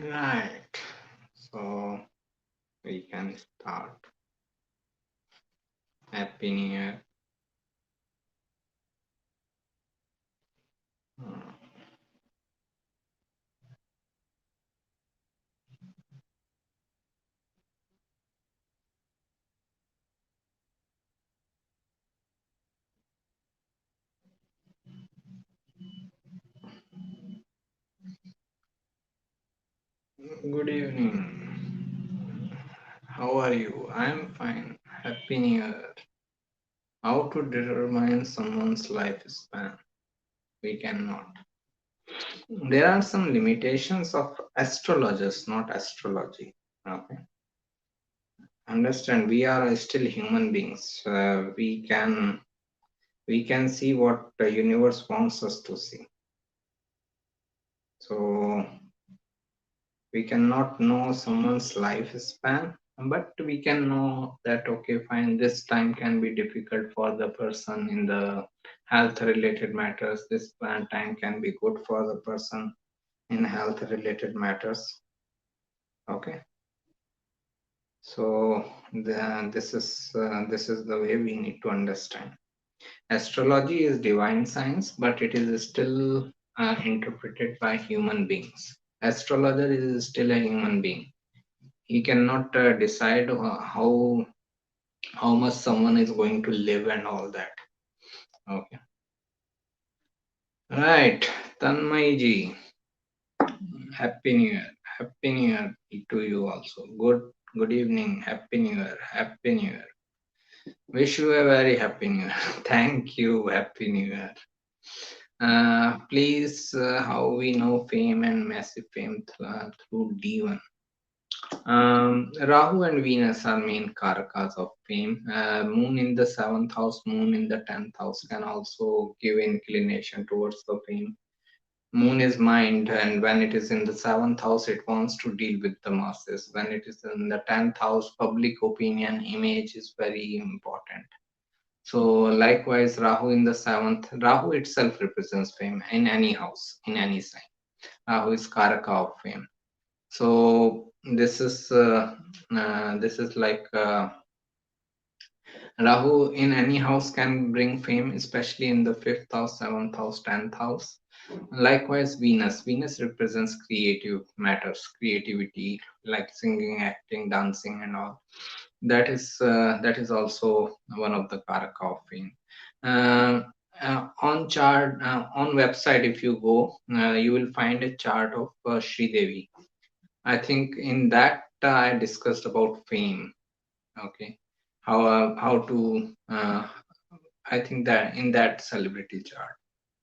Right. So we can start. Happy New Year. Hmm. Good evening. How are you? I'm fine. Happy New Year. How to determine someone's lifespan? We cannot. There are some limitations of astrologers, not astrology. Okay. Understand? We are still human beings. We can see what the universe wants us to see. So we cannot know someone's lifespan, but we can know that okay, fine, this time can be difficult for the person in the health related matters. This time can be good for the person in health related matters. Okay, so this is the way we need to understand. Astrology is divine science, but it is still interpreted by human beings. Astrologer is still a human being. He cannot decide how much someone is going to live and all that. Okay, right. Tanmayji, happy new year. Happy new year to you also. Good evening. Happy new year. Happy new year. Wish you a very happy new year. Thank you. Happy new year. Please, how we know fame and massive fame through D1. Rahu and Venus are main karakas of fame. Moon in the seventh house, Moon in the 10th house can also give inclination towards the fame. Moon is mind, and when it is in the seventh house, it wants to deal with the masses. When it is in the 10th house, public opinion, image is very important. So, likewise, Rahu in the seventh, Rahu itself represents fame in any house, in any sign. Rahu is karaka of fame. So this is like Rahu in any house can bring fame, especially in the fifth house, seventh house, 10th house. Likewise, Venus represents creative matters, creativity, like singing, acting, dancing, and all. That is also one of the karaka of fame. On chart on website, if you go, you will find a chart of Sri Devi. I think in that I discussed about fame. Okay, how to I think that in that celebrity chart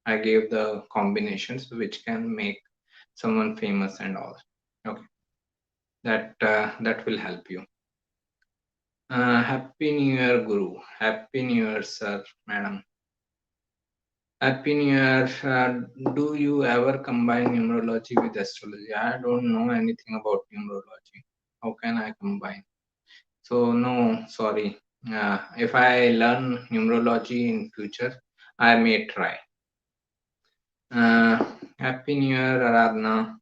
I gave the combinations which can make someone famous and all. Okay, that will help you. Happy New Year, Guru. Happy New Year, sir, madam. Happy New Year. Do you ever combine numerology with astrology? I don't know anything about numerology. How can I combine? So no, sorry. If I learn numerology in future, I may try. Happy New Year, Aradhana.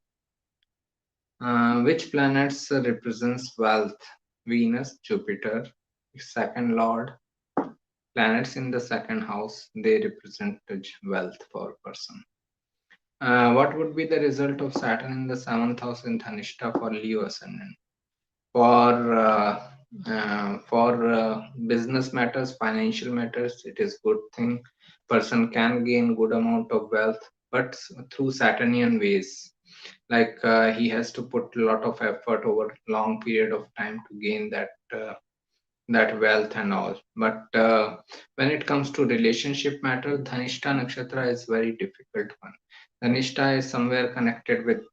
Which planets represents wealth? Venus, Jupiter, second lord. Planets in the second house, they represent wealth for a person. What would be the result of Saturn in the seventh house in Dhanishta for Leo ascendant? For business matters, financial matters, it is good thing. Person can gain good amount of wealth, but through Saturnian ways. Like he has to put a lot of effort over long period of time to gain that wealth and all. But when it comes to relationship matter, Dhanishta Nakshatra is very difficult one. Dhanishta is somewhere connected with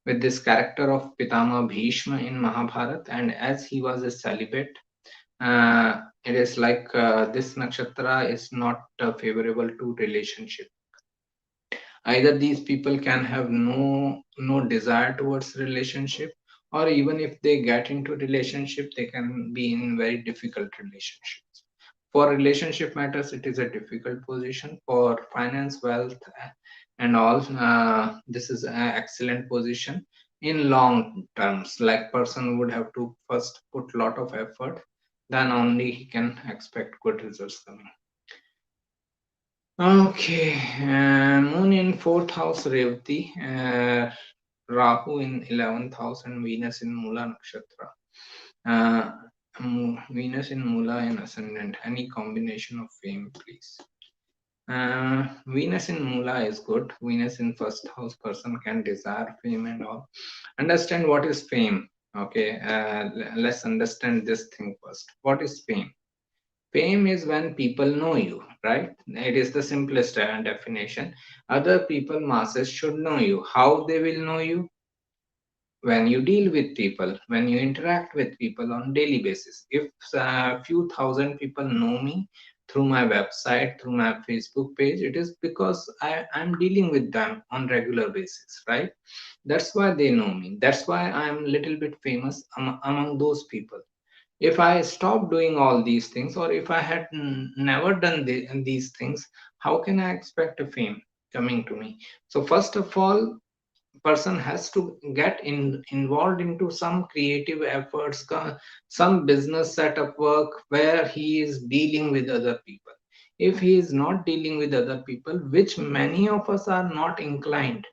this character of Pitama Bhishma in Mahabharata, and as he was a celibate, it is like this nakshatra is not favorable to relationship. Either these people can have no desire towards relationship, or even if they get into relationship, they can be in very difficult relationships. For relationship matters, it is a difficult position. For finance, wealth, and all. This is an excellent position in long terms. Like person would have to first put lot of effort, then only he can expect good results coming. Okay, Moon in fourth house Revati, Rahu in 11th house, and Venus in Mula Nakshatra. Uh, Venus in Mula in Ascendant. Any combination of fame, please. Venus in Mula is good. Venus in first house, person can desire fame and all. Understand what is fame. Okay, let's understand this thing first. What is fame? Fame is when people know you, right? It is the simplest definition. Other people, masses, should know you. How they will know you? When you deal with people, when you interact with people on daily basis. If a few thousand people know me through my website, through my Facebook page, it is because I'm dealing with them on regular basis, right? That's why they know me. That's why I'm little bit famous among those people. If I stop doing all these things, or if I had never done these things, how can I expect a fame coming to me? So first of all, person has to get involved into some creative efforts, some business setup work where he is dealing with other people. If he is not dealing with other people, which many of us are not inclined,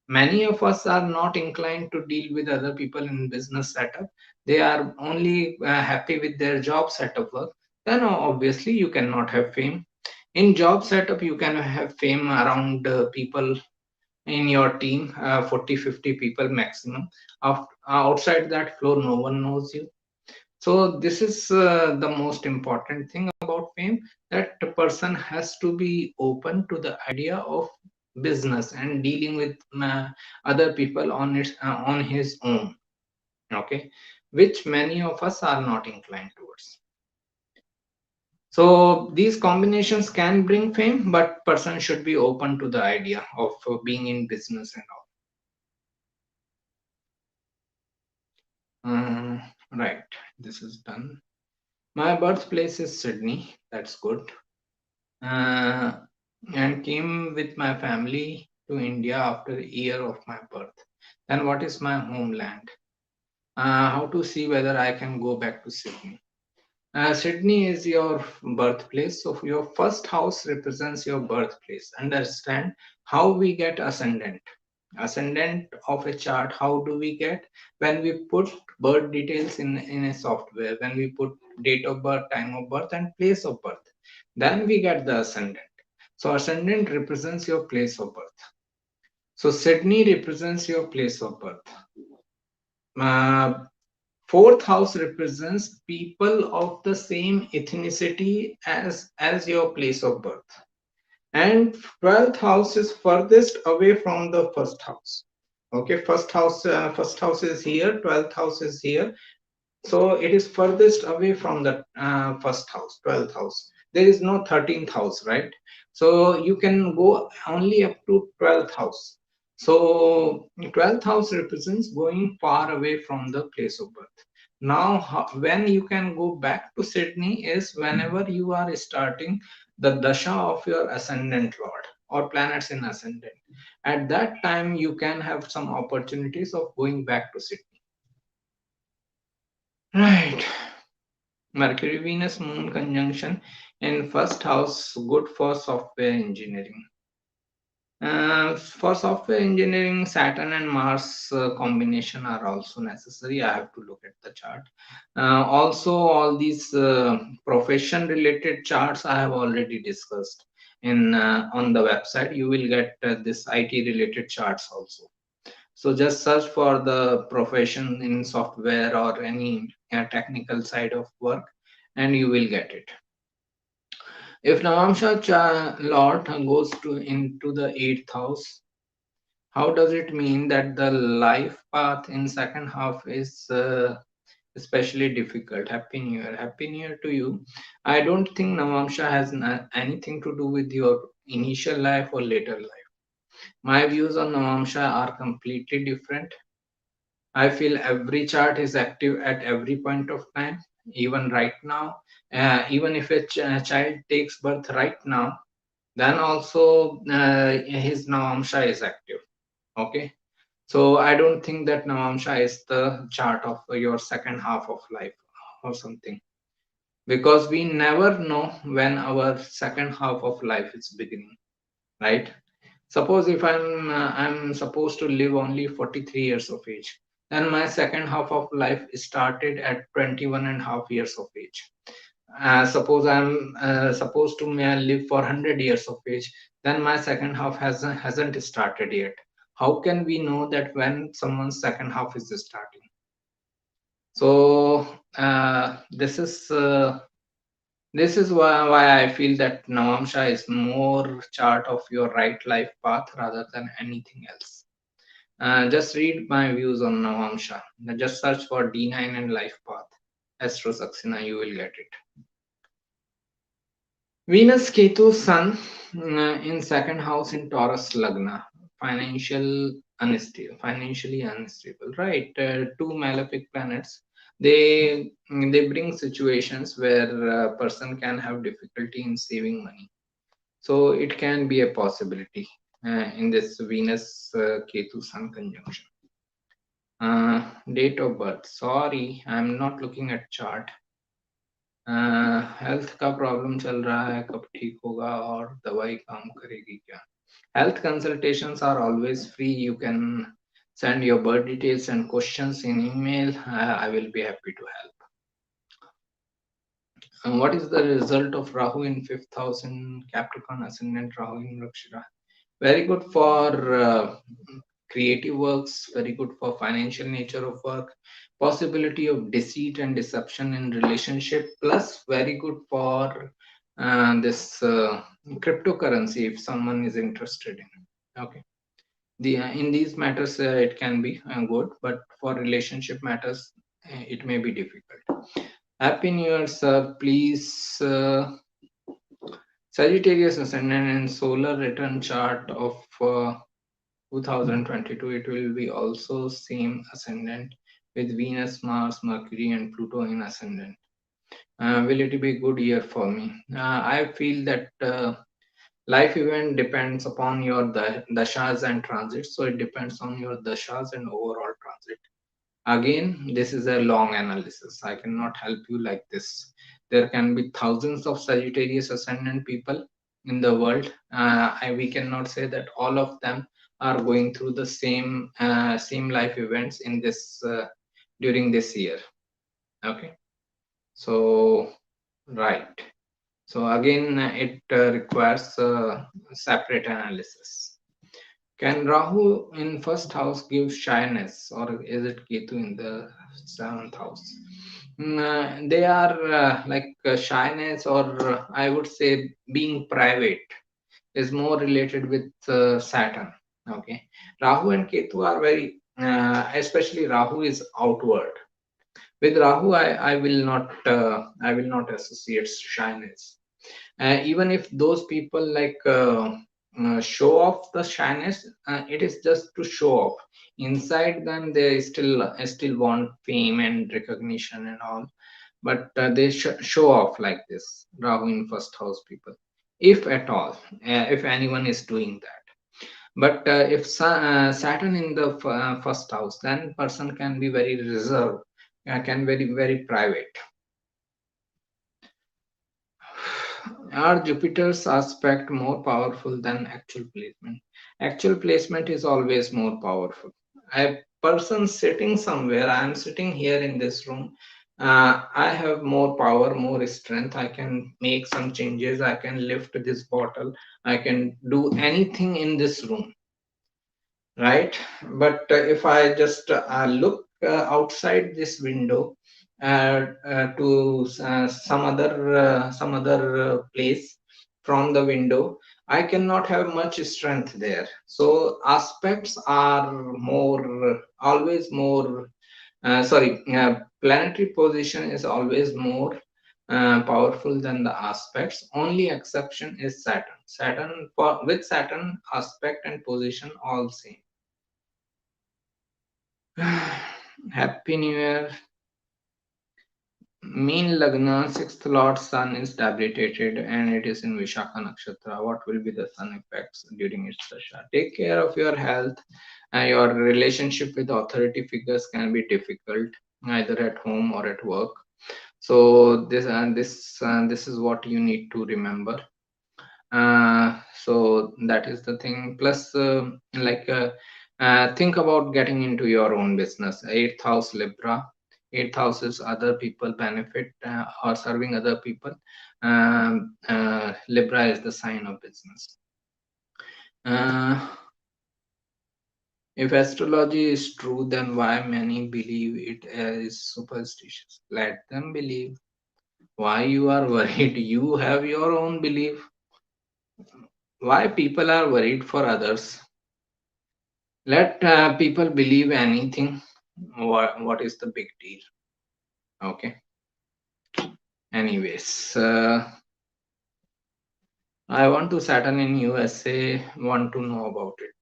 many of us are not inclined to deal with other people in business setup, they are only happy with their job setup work, then obviously you cannot have fame. In job setup you can have fame around people in your team, 40 50 people maximum. Outside that floor no one knows you. So this is the most important thing about fame, that the person has to be open to the idea of business and dealing with other people on his own. Okay, which many of us are not inclined towards. So these combinations can bring fame, but person should be open to the idea of being in business and all. Right, this is done. My birthplace is Sydney. That's good. Uh, and came with my family to India after a year of my birth. Then what is my homeland? How to see whether I can go back to Sydney? Sydney is your birthplace, so your first house represents your birthplace. Understand how we get ascendant. Ascendant of a chart, how do we get? When we put birth details in a software, when we put date of birth, time of birth, and place of birth, then we get the ascendant. So ascendant represents your place of birth. So Sydney represents your place of birth. Uh, Fourth house represents people of the same ethnicity as your place of birth. And 12th house is furthest away from the first house. Okay, first house is here, 12th house is here, so it is furthest away from the first house, 12th house. There is no 13th house, right? So you can go only up to 12th house. So 12th house represents going far away from the place of birth. Now when you can go back to Sydney is whenever you are starting the dasha of your ascendant lord or planets in ascendant. At that time you can have some opportunities of going back to Sydney. Right. Mercury Venus Moon conjunction in first house, good for software engineering. For software engineering, Saturn and Mars combination are also necessary. I have to look at the chart. Also, all these profession related charts I have already discussed in on the website. You will get this IT related charts also. So just search for the profession in software or any technical side of work, and you will get it. If Navamshacha Lord goes to into the eighth house, how does it mean that the life path in second half is especially difficult? Happy New Year. Happy New Year to you. I don't think Navamsha has anything to do with your initial life or later life. My views on Navamsha are completely different. I feel every chart is active at every point of time, even right now. Even if a child takes birth right now, Then also his Navamsha is active. Okay, so I don't think that Navamsha is the chart of your second half of life or something, because we never know when our second half of life is beginning, right? Suppose if I'm supposed to live only 43 years of age, then my second half of life started at 21 and a half years of age. Suppose I'm supposed to may I live for 100 years of age, then my second half hasn't started yet. How can we know that when someone's second half is starting? So this is why I feel that Navamsha is more chart of your right life path rather than anything else. Just read my views on Navamsha. Just search for D9 and life path. Astro Saxena, you will get it. Venus Ketu Sun in second house in Taurus Lagna. Financially unstable, right? Two malefic planets. They bring situations where a person can have difficulty in saving money. So it can be a possibility in this Venus Ketu Sun conjunction. Date of birth. Sorry, I'm not looking at chart. Health का problem चल रहा है, कब ठीक होगा और दवाई काम करेगी क्या? Health consultations are always free. You can send your birth details and questions in email. I will be happy to help. What is the result of Rahu in fifth house in Capricorn ascendant, Rahu in Rakshira? Very good for creative works, very good for financial nature of work, possibility of deceit and deception in relationship, plus very good for this cryptocurrency if someone is interested in. Okay, in these matters it can be good, but for relationship matters it may be difficult. Happy New Year, sir. Please, Sagittarius ascendant and solar return chart of 2022, it will be also same ascendant with Venus, Mars, Mercury, and Pluto in ascendant. Will it be a good year for me? I feel that life event depends upon your dashas and transits, so it depends on your dashas and overall transit. Again, this is a long analysis. I cannot help you like this. There can be thousands of Sagittarius ascendant people in the world. We cannot say that all of them are going through the same life events in this during this year. Okay, so right. So again, it requires separate analysis. Can Rahu in first house give shyness, or is it Ketu in the seventh house? They are like shyness, or I would say being private, is more related with Saturn. Okay, Rahu and Ketu are very, especially Rahu is outward. With Rahu, I will not associate shyness. Even if those people like show off the shyness, it is just to show off. Inside them they still want fame and recognition and all, but they show off like this. Rahu in first house people, if at all, if anyone is doing that. But if Saturn in the first house, then person can be very reserved, can very private. Are Jupiter's aspect more powerful than actual placement? Actual placement is always more powerful. A person sitting somewhere, I am sitting here in this room, I have more power, more strength. I can make some changes. I can lift this bottle. I can do anything in this room, right? But if I just look outside this window to some other place from the window, I cannot have much strength there. So aspects are more always more sorry planetary position is always more powerful than the aspects. Only exception is Saturn. With Saturn, aspect and position all same. Happy New Year. Mean Lagna, sixth Lord Sun is debilitated and it is in Vishakha Nakshatra. What will be the Sun effects during its Dasha? Take care of your health. Your relationship with authority figures can be difficult, either at home or at work. So this is what you need to remember. So that is the thing. Plus, think about getting into your own business. Eighth house Libra. Eighth house is other people benefit or serving other people. Libra is the sign of business. If astrology is true, then why many believe it is superstitious? Let them believe. Why you are worried? You have your own belief. Why people are worried for others? Let people believe anything. What is the big deal? Okay. Anyways, I want to Saturn in USA. Want to know about it?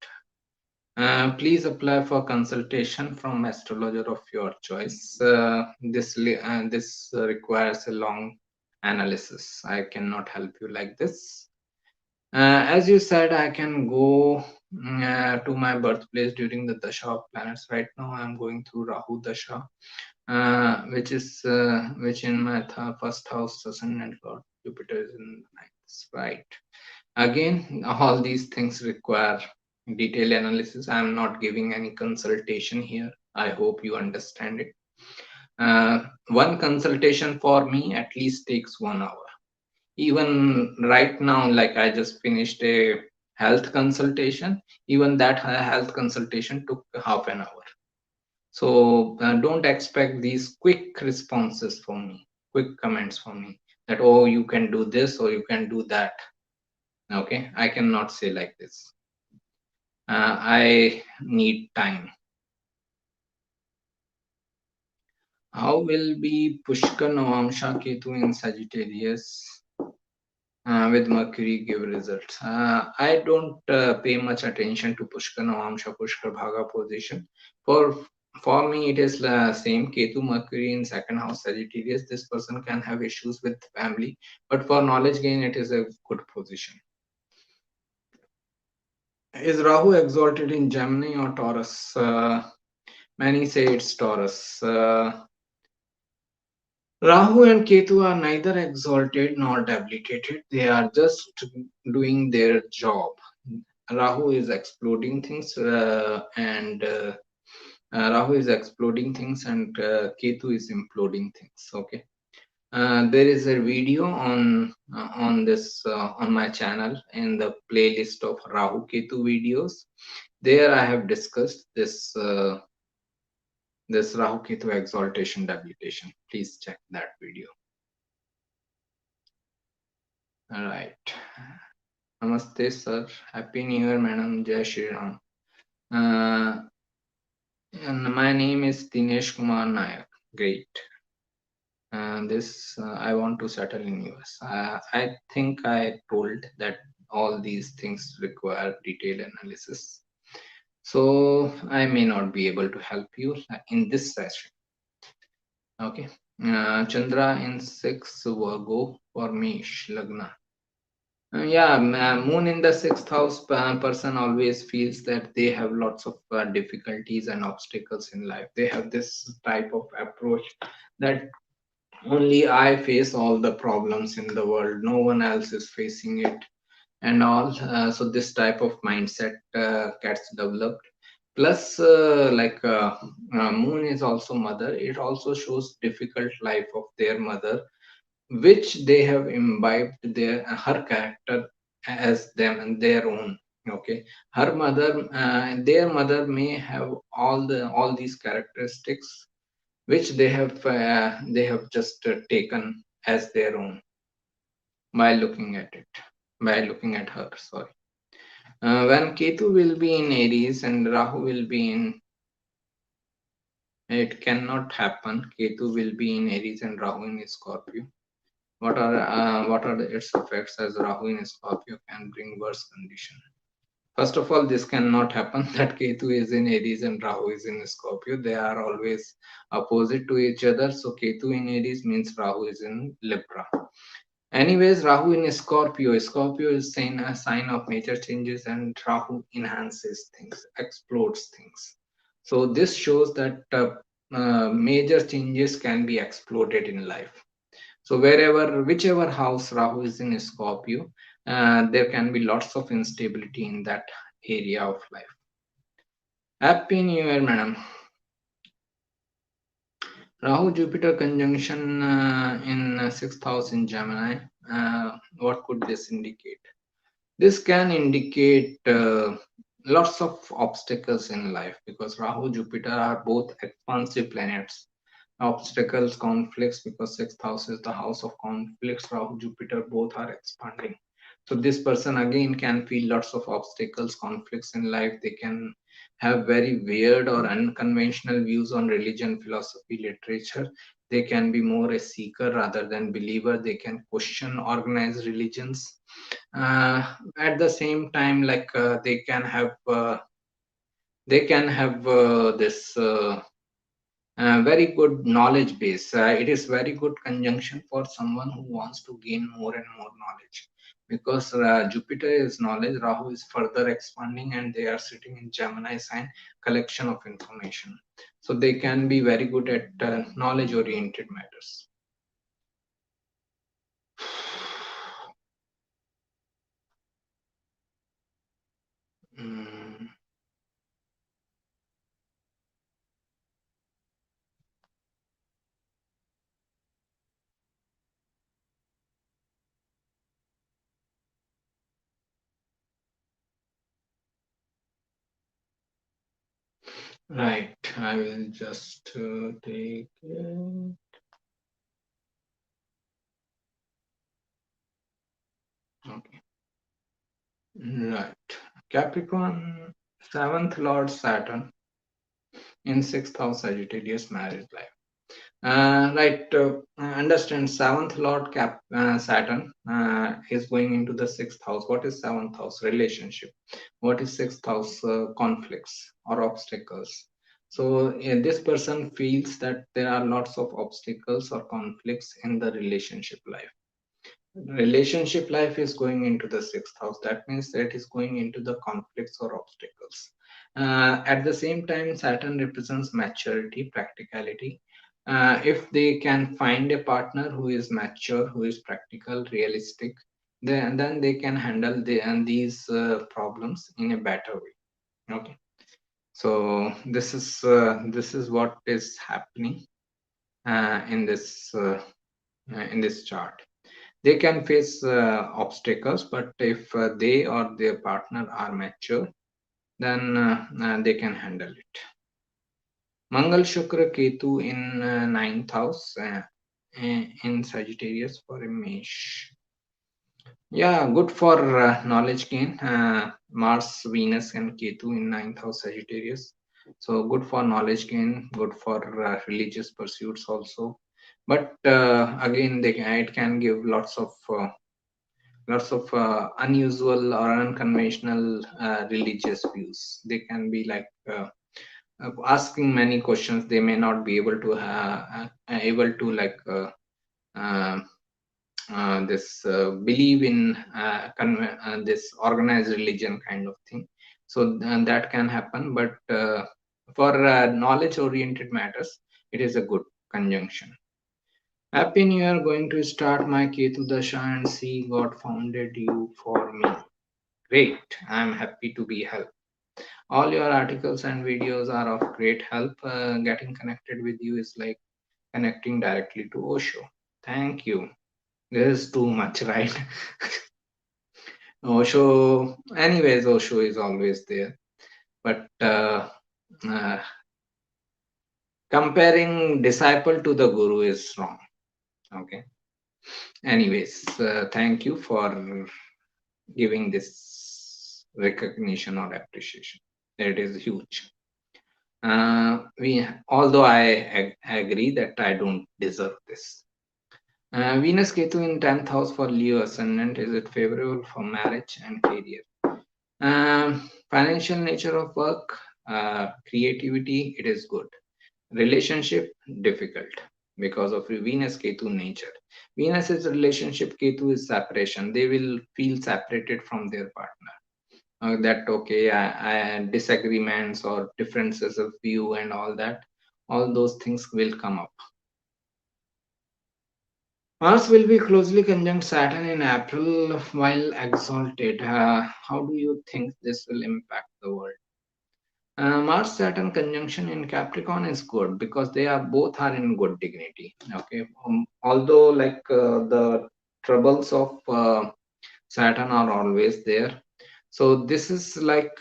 Please apply for consultation from astrologer of your choice. This requires a long analysis. I cannot help you like this. As you said, I can go to my birthplace during the Dasha of planets. Right now, I'm going through Rahu Dasha, which in my first house, Ascendant Lord Jupiter is in the ninth. Right. Again, all these things require detailed analysis. I'm not giving any consultation here. I hope you understand it. One consultation for me at least takes 1 hour. Even right now, like I just finished a health consultation, even that health consultation took half an hour. So don't expect these quick responses from me, quick comments from me that, oh, you can do this or you can do that. Okay, I cannot say like this. I need time. How will be Pushkar Navamshacha Ketu in Sagittarius with Mercury give results? I don't pay much attention to Pushkar Navamsha Pushkar Bhaga position. For for me, it is the same Ketu Mercury in second house Sagittarius. This person can have issues with family, but for knowledge gain, it is a good position. Is Rahu exalted in Gemini or Taurus? Many say it's Taurus. Rahu and Ketu are neither exalted nor debilitated. They are just doing their job. Rahu is exploding things, and Ketu is imploding things. Okay. There is a video on this on my channel in the playlist of Rahu Ketu videos. There I have discussed this Rahu Ketu exaltation debilitation. Please check that video. All right. Namaste, sir. Happy New Year, madam. Jai Shri Ram. And my name is Dinesh Kumar Nayak. Great. I want to settle in US. I think I told that all these things require detailed analysis. So I may not be able to help you in this session. Okay. Chandra in 6 Virgo for me, Lagna. Yeah, moon in the sixth house person always feels that they have lots of difficulties and obstacles in life. They have this type of approach that only I face all the problems in the world, no one else is facing it, and all. So, this type of mindset gets developed. Plus, moon is also mother, it also shows difficult life of their mother which they have imbibed her character as them and their own. Okay, her mother, their mother may have all these characteristics which they have just taken as their own by looking at it, by looking at her. Sorry. When Ketu will be in Aries and Rahu will be in, it cannot happen. Ketu will be in Aries and Rahu in Scorpio. What are its effects as Rahu in Scorpio can bring worse condition? First of all, this cannot happen that Ketu is in Aries and Rahu is in Scorpio. They are always opposite to each other. So Ketu in Aries means Rahu is in Libra. Anyways, Rahu in Scorpio. Scorpio is a sign of major changes, and Rahu enhances things, explodes things. So this shows that major changes can be exploded in life. So whichever house Rahu is in Scorpio, there can be lots of instability in that area of life. Happy New Year, madam. Rahu Jupiter conjunction in sixth house in Gemini. What could this indicate? This can indicate lots of obstacles in life because Rahu Jupiter are both expansive planets. Obstacles, conflicts, because sixth house is the house of conflicts. Rahu Jupiter both are expanding. So this person again can feel lots of obstacles, conflicts in life. They can have very weird or unconventional views on religion, philosophy, literature. They can be more a seeker rather than believer. They can question organized religions. At the same time, like they can have this very good knowledge base. It is very good conjunction for someone who wants to gain more and more knowledge because Jupiter is knowledge, Rahu is further expanding, and they are sitting in Gemini sign, collection of information. So they can be very good at knowledge oriented matters. Mm. Right, I will just take it. Okay. Right. Capricorn, seventh Lord Saturn in sixth house Sagittarius marriage life. Right. Understand seventh Lord Saturn is going into the sixth house. What is seventh house? Relationship. What is sixth house? Conflicts or obstacles. So this person feels that there are lots of obstacles or conflicts in the relationship life. Relationship life is going into the sixth house. That means that is going into the conflicts or obstacles. At the same time, Saturn represents maturity, practicality. If they can find a partner who is mature, who is practical, realistic, then they can handle these problems in a better way. Okay, so this is what is happening in this chart. They can face obstacles, but if they or their partner are mature, then they can handle it. Mangal Shukra Ketu in ninth house in Sagittarius for a Mesh. Yeah, good for knowledge gain. Mars, Venus, and Ketu in ninth house Sagittarius. So good for knowledge gain, good for religious pursuits also. But again, it can give lots of unusual or unconventional religious views. They can be like asking many questions. They may not be able to like uh, this believe in this organized religion kind of thing. So that can happen, but for knowledge oriented matters, it is a good conjunction. Happy New Year, going to start my Ketu Dasha and see God founded you for me. Great, I'm happy to be helped. All your articles and videos are of great help. Getting connected with you is like connecting directly to Osho. Thank you. This is too much, right? Osho, anyways, Osho is always there. But uh, comparing disciple to the guru is wrong. Okay. Anyways, thank you for giving this recognition or appreciation. It is huge. Although I agree that I don't deserve this. Venus Ketu in 10th house for Leo ascendant, is it favorable for marriage and career? Financial nature of work, creativity, it is good. Relationship, difficult because of Venus Ketu nature. Venus is relationship, Ketu is separation. They will feel separated from their partner. That okay, disagreements or differences of view and all that, all those things will come up. Mars will be closely conjunct Saturn in April while exalted. How do you think this will impact the world? Mars Saturn conjunction in Capricorn is good because they are both are in good dignity. Okay, although like the troubles of Saturn are always there. So this is like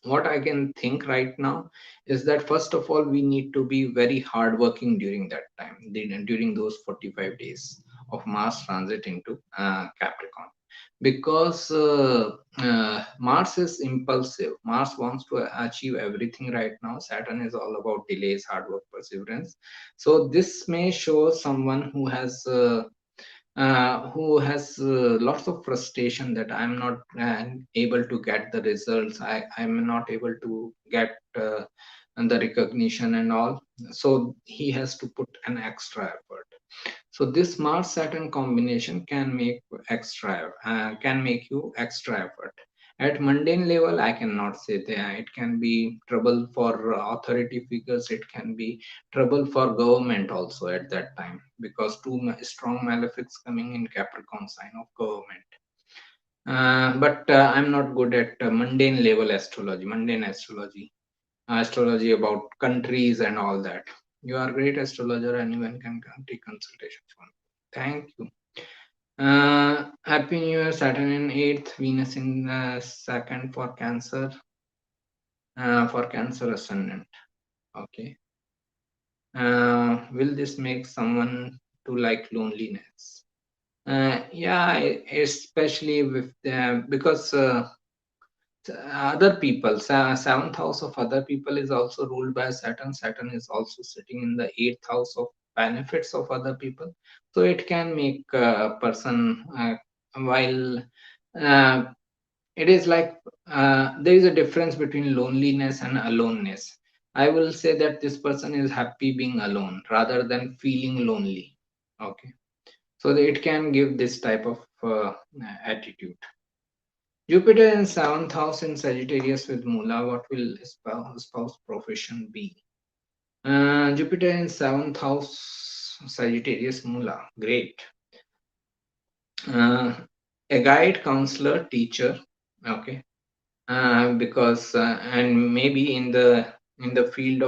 what I can think right now is that first of all we need to be very hardworking during that time, during those 45 days of Mars transit into Capricorn, because Mars is impulsive. Mars wants to achieve everything right now. Saturn is all about delays, hard work, perseverance. So this may show someone who has lots of frustration that I'm not able to get the results. I'm not able to get and the recognition and all. So he has to put an extra effort. So this Mars Saturn combination can make you extra effort. At mundane level, I cannot say that it can be trouble for authority figures. It can be trouble for government also at that time because two strong malefics coming in Capricorn sign of government. But I'm not good at mundane level astrology, astrology about countries and all that. You are a great astrologer. Anyone can take consultation from you. Thank you. Happy New Year. Saturn in 8th, Venus in 2nd for Cancer Ascendant. Okay. Will this make someone to like loneliness? Yeah, especially with them because other people, seventh house of other people is also ruled by Saturn. Saturn is also sitting in the eighth house of benefits of other people. So it can make a person, while uh, it is like there is a difference between loneliness and aloneness. I will say that this person is happy being alone rather than feeling lonely. Okay. So it can give this type of attitude. Jupiter in seventh house in Sagittarius with Mula, what will spouse profession be? Jupiter in seventh house, Sagittarius Mula, great. Uh, a guide, counselor, teacher, okay, because and maybe in the field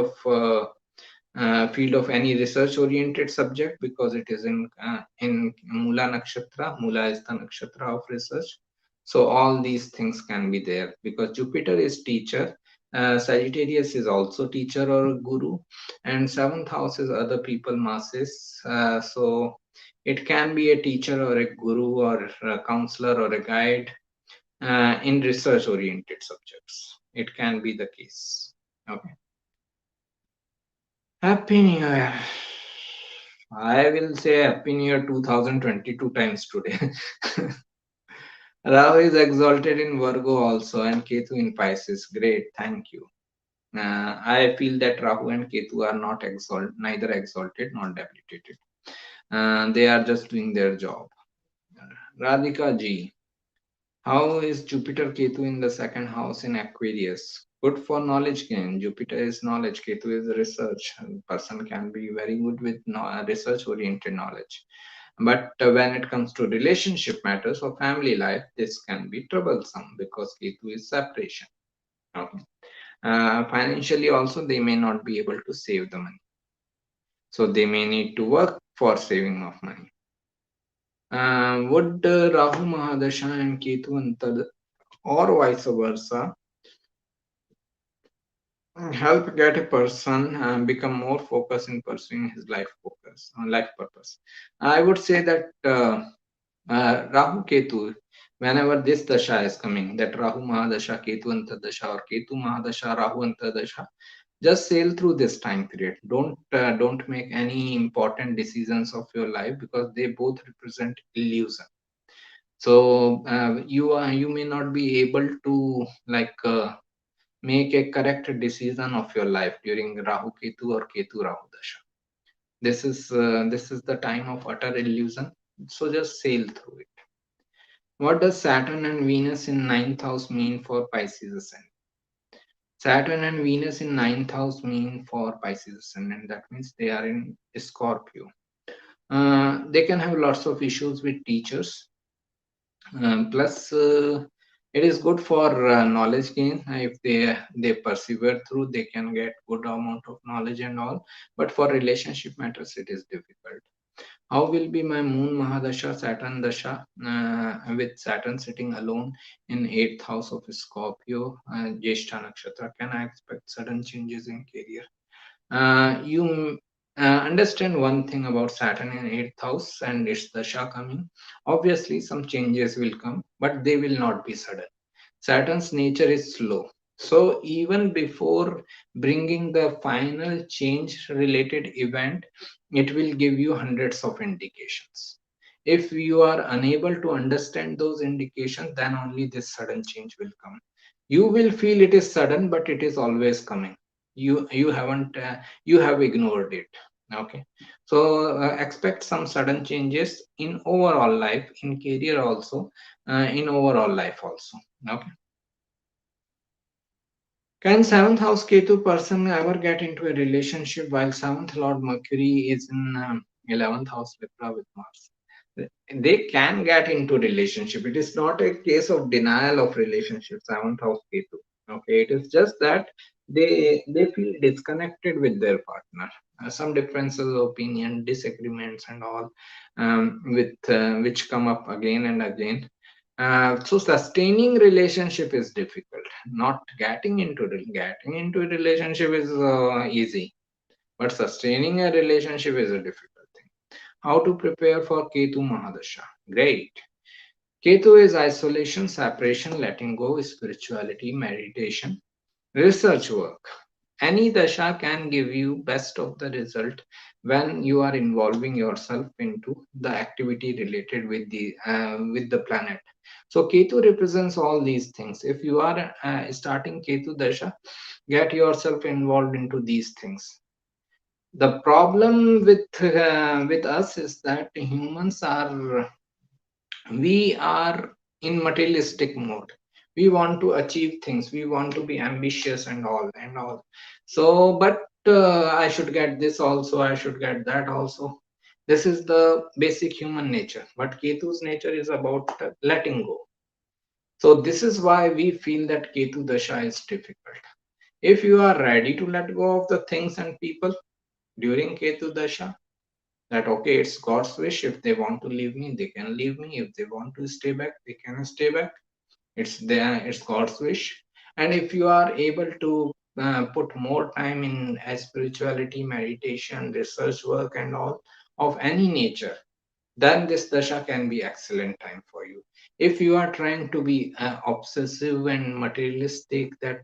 of any research oriented subject because it is in Mula Nakshatra. Mula is the nakshatra of research. So all these things can be there because Jupiter is teacher. Sagittarius is also teacher or guru, and seventh house is other people masses. So it can be a teacher or a guru or a counselor or a guide in research oriented subjects. It can be the case. Okay. Happy New Year. I will say Happy New Year 2022 times today. Rahu is exalted in Virgo also and Ketu in Pisces. Great, thank you. I feel that Rahu and Ketu are not neither exalted nor debilitated. They are just doing their job. Radhika ji, how is Jupiter Ketu in the second house in Aquarius? Good for knowledge gain. Jupiter is knowledge, Ketu is research. A person can be very good with research oriented knowledge. But when it comes to relationship matters or family life, this can be troublesome because Ketu is separation. Okay. Financially, also, they may not be able to save the money. So they may need to work for saving of money. Would Rahu Mahadasha and Ketu Antar or vice versa help get a person become more focused in pursuing his life purpose? I would say that Rahu Ketu, whenever this dasha is coming, that Rahu Mahadasha, Ketu Antardasha, or Ketu Mahadasha, Rahu Antardasha, just sail through this time period. Don't make any important decisions of your life because they both represent illusion. So you may not be able to make a correct decision of your life during Rahu Ketu or Ketu Rahu Dasha. This is the time of utter illusion. So just sail through it. What does Saturn and Venus in ninth house mean for Pisces ascendant? Saturn and Venus in ninth house mean for Pisces ascendant. That means they are in Scorpio. They can have lots of issues with teachers. Plus, it is good for knowledge gain. If they persevere through, they can get good amount of knowledge and all. But for relationship matters, it is difficult. How will be my moon Mahadasha Saturn Dasha with Saturn sitting alone in 8th house of Scorpio, Jyeshtha Nakshatra? Can I expect sudden changes in career? You understand one thing about Saturn in 8th house and its Dasha coming. Obviously, some changes will come, but they will not be sudden. Saturn's nature is slow. So even before bringing the final change related event, it will give you hundreds of indications. If you are unable to understand those indications, then only this sudden change will come. You will feel it is sudden, but it is always coming. You haven't you have ignored it. Okay, so expect some sudden changes in overall life, in career also, in overall life also. Okay. Can seventh house Ketu person ever get into a relationship while seventh Lord Mercury is in 11th house Libra with Mars? They can get into relationship. It is not a case of denial of relationship. Seventh house Ketu. Okay, it is just that they feel disconnected with their partner. Some differences of opinion, disagreements, and all, with which come up again and again. So sustaining relationship is difficult. Not getting into a relationship is easy, but sustaining a relationship is a difficult thing. How to prepare for Ketu Mahadasha? Great. Ketu is isolation, separation, letting go, spirituality, meditation, research work. Any dasha can give you best of the result when you are involving yourself into the activity related with the planet. So Ketu represents all these things. If you are starting Ketu dasha, get yourself involved into these things. The problem with us is that humans are we are in materialistic mode. We want to achieve things, we want to be ambitious and all. So but I should get this also, I should get that also. This is the basic human nature, but Ketu's nature is about letting go. So this is why we feel that Ketu dasha is difficult. If you are ready to let go of the things and people during Ketu dasha, that okay, it's God's wish. If they want to leave me, they can leave me. If they want to stay back, they can stay back. It's God's wish. And if you are able to put more time in spirituality, meditation, research work, and all of any nature, then this dasha can be excellent time for you. If you are trying to be obsessive and materialistic, that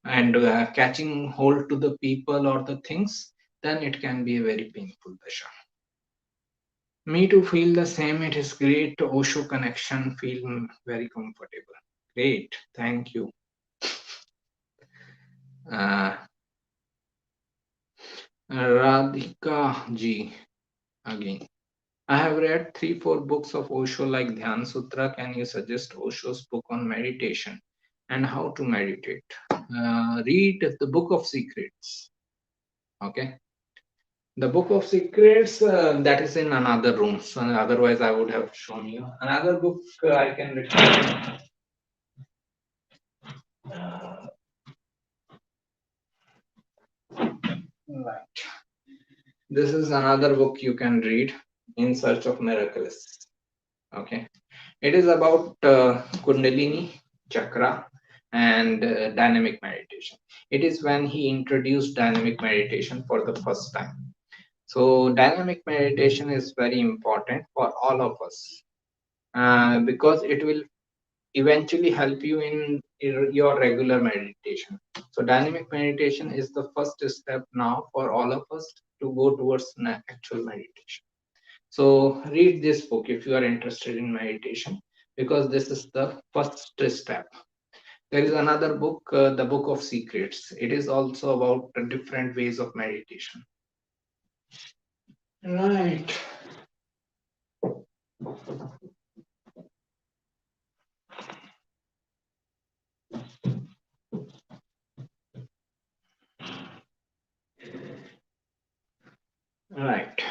and catching hold to the people or the things, then it can be a very painful dasha. Me to feel the same. It is great. Osho connection. Feel very comfortable. Great. Thank you. Uh, Radhika ji again. I have read 3 4 books of Osho like Dhyan Sutra. Can you suggest Osho's book on meditation and how to meditate? Read the Book of Secrets. Okay. The Book of Secrets, that is in another room. So otherwise, I would have shown you another book. I can recommend. Right. This is another book you can read, In Search of Miracles. Okay. It is about Kundalini, chakra, and dynamic meditation. It is when he introduced dynamic meditation for the first time. So, dynamic meditation is very important for all of us because it will eventually help you in your regular meditation. So dynamic meditation is the first step now for all of us to go towards actual meditation. So read this book if you are interested in meditation. because this is the first step. There is another book, the Book of Secrets. It is also about different ways of meditation. Right. Right.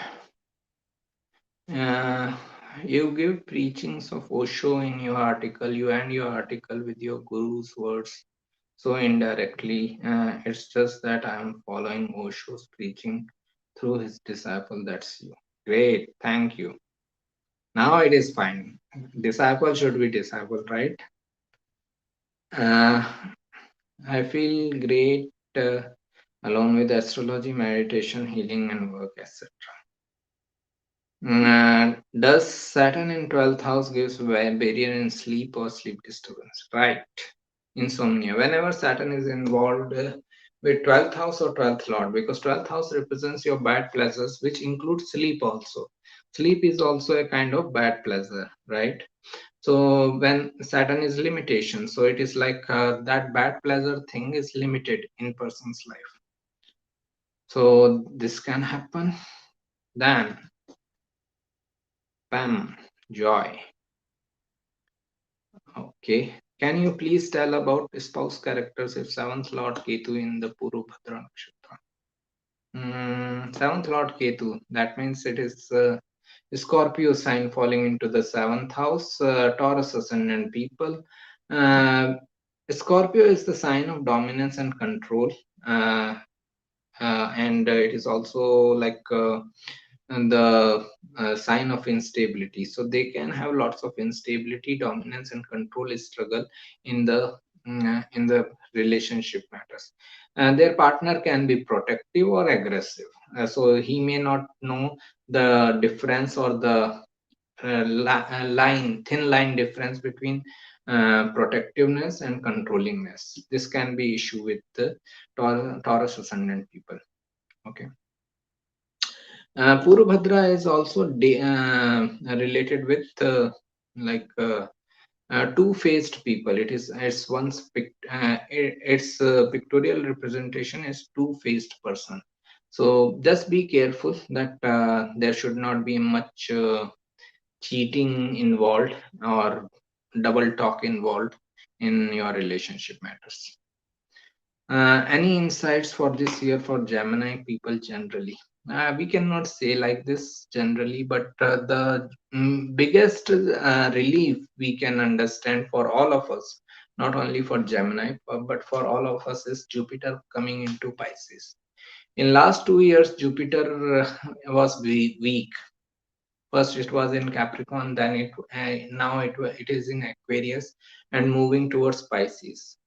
Uh, you give preachings of Osho in your article. You end your article with your guru's words. So indirectly, it's just that I am following Osho's preaching through his disciple. That's you. Great. Thank you. Now it is fine. Disciple should be disciple, right? Uh, I feel great along with astrology, meditation, healing, and work, etc. Does Saturn in 12th house gives barrier in sleep or sleep disturbance? Right. Insomnia. Whenever Saturn is involved with 12th house or 12th lord, because 12th house represents your bad pleasures, which includes sleep also. Sleep is also a kind of bad pleasure, right? So when Saturn is limitation, so it is like that bad pleasure thing is limited in person's life. So this can happen. Then, Pam, joy. Okay. Can you please tell about spouse characters if seventh Lord Ketu in the Purubhadra Nakshatra? Seventh Lord Ketu. That means it is Scorpio sign falling into the seventh house, Taurus ascendant people. Uh, Scorpio is the sign of dominance and control, uh, and it is also like the sign of instability. So they can have lots of instability, dominance, and control struggle in the relationship matters. And their partner can be protective or aggressive. So he may not know the difference or the thin line difference between protectiveness and controllingness. This can be issue with the Taurus ascendant people. Okay. Purubhadra is also related with like two-faced people. It's its pictorial representation is two-faced person. So just be careful that there should not be much cheating involved or double talk involved in your relationship matters. Any insights for this year for Gemini people generally? We cannot say like this generally, but the biggest relief we can understand for all of us, not only for Gemini, but for all of us, is Jupiter coming into Pisces. In last 2 years, Jupiter was weak. First, it was in Capricorn, then it is in Aquarius and moving towards Pisces.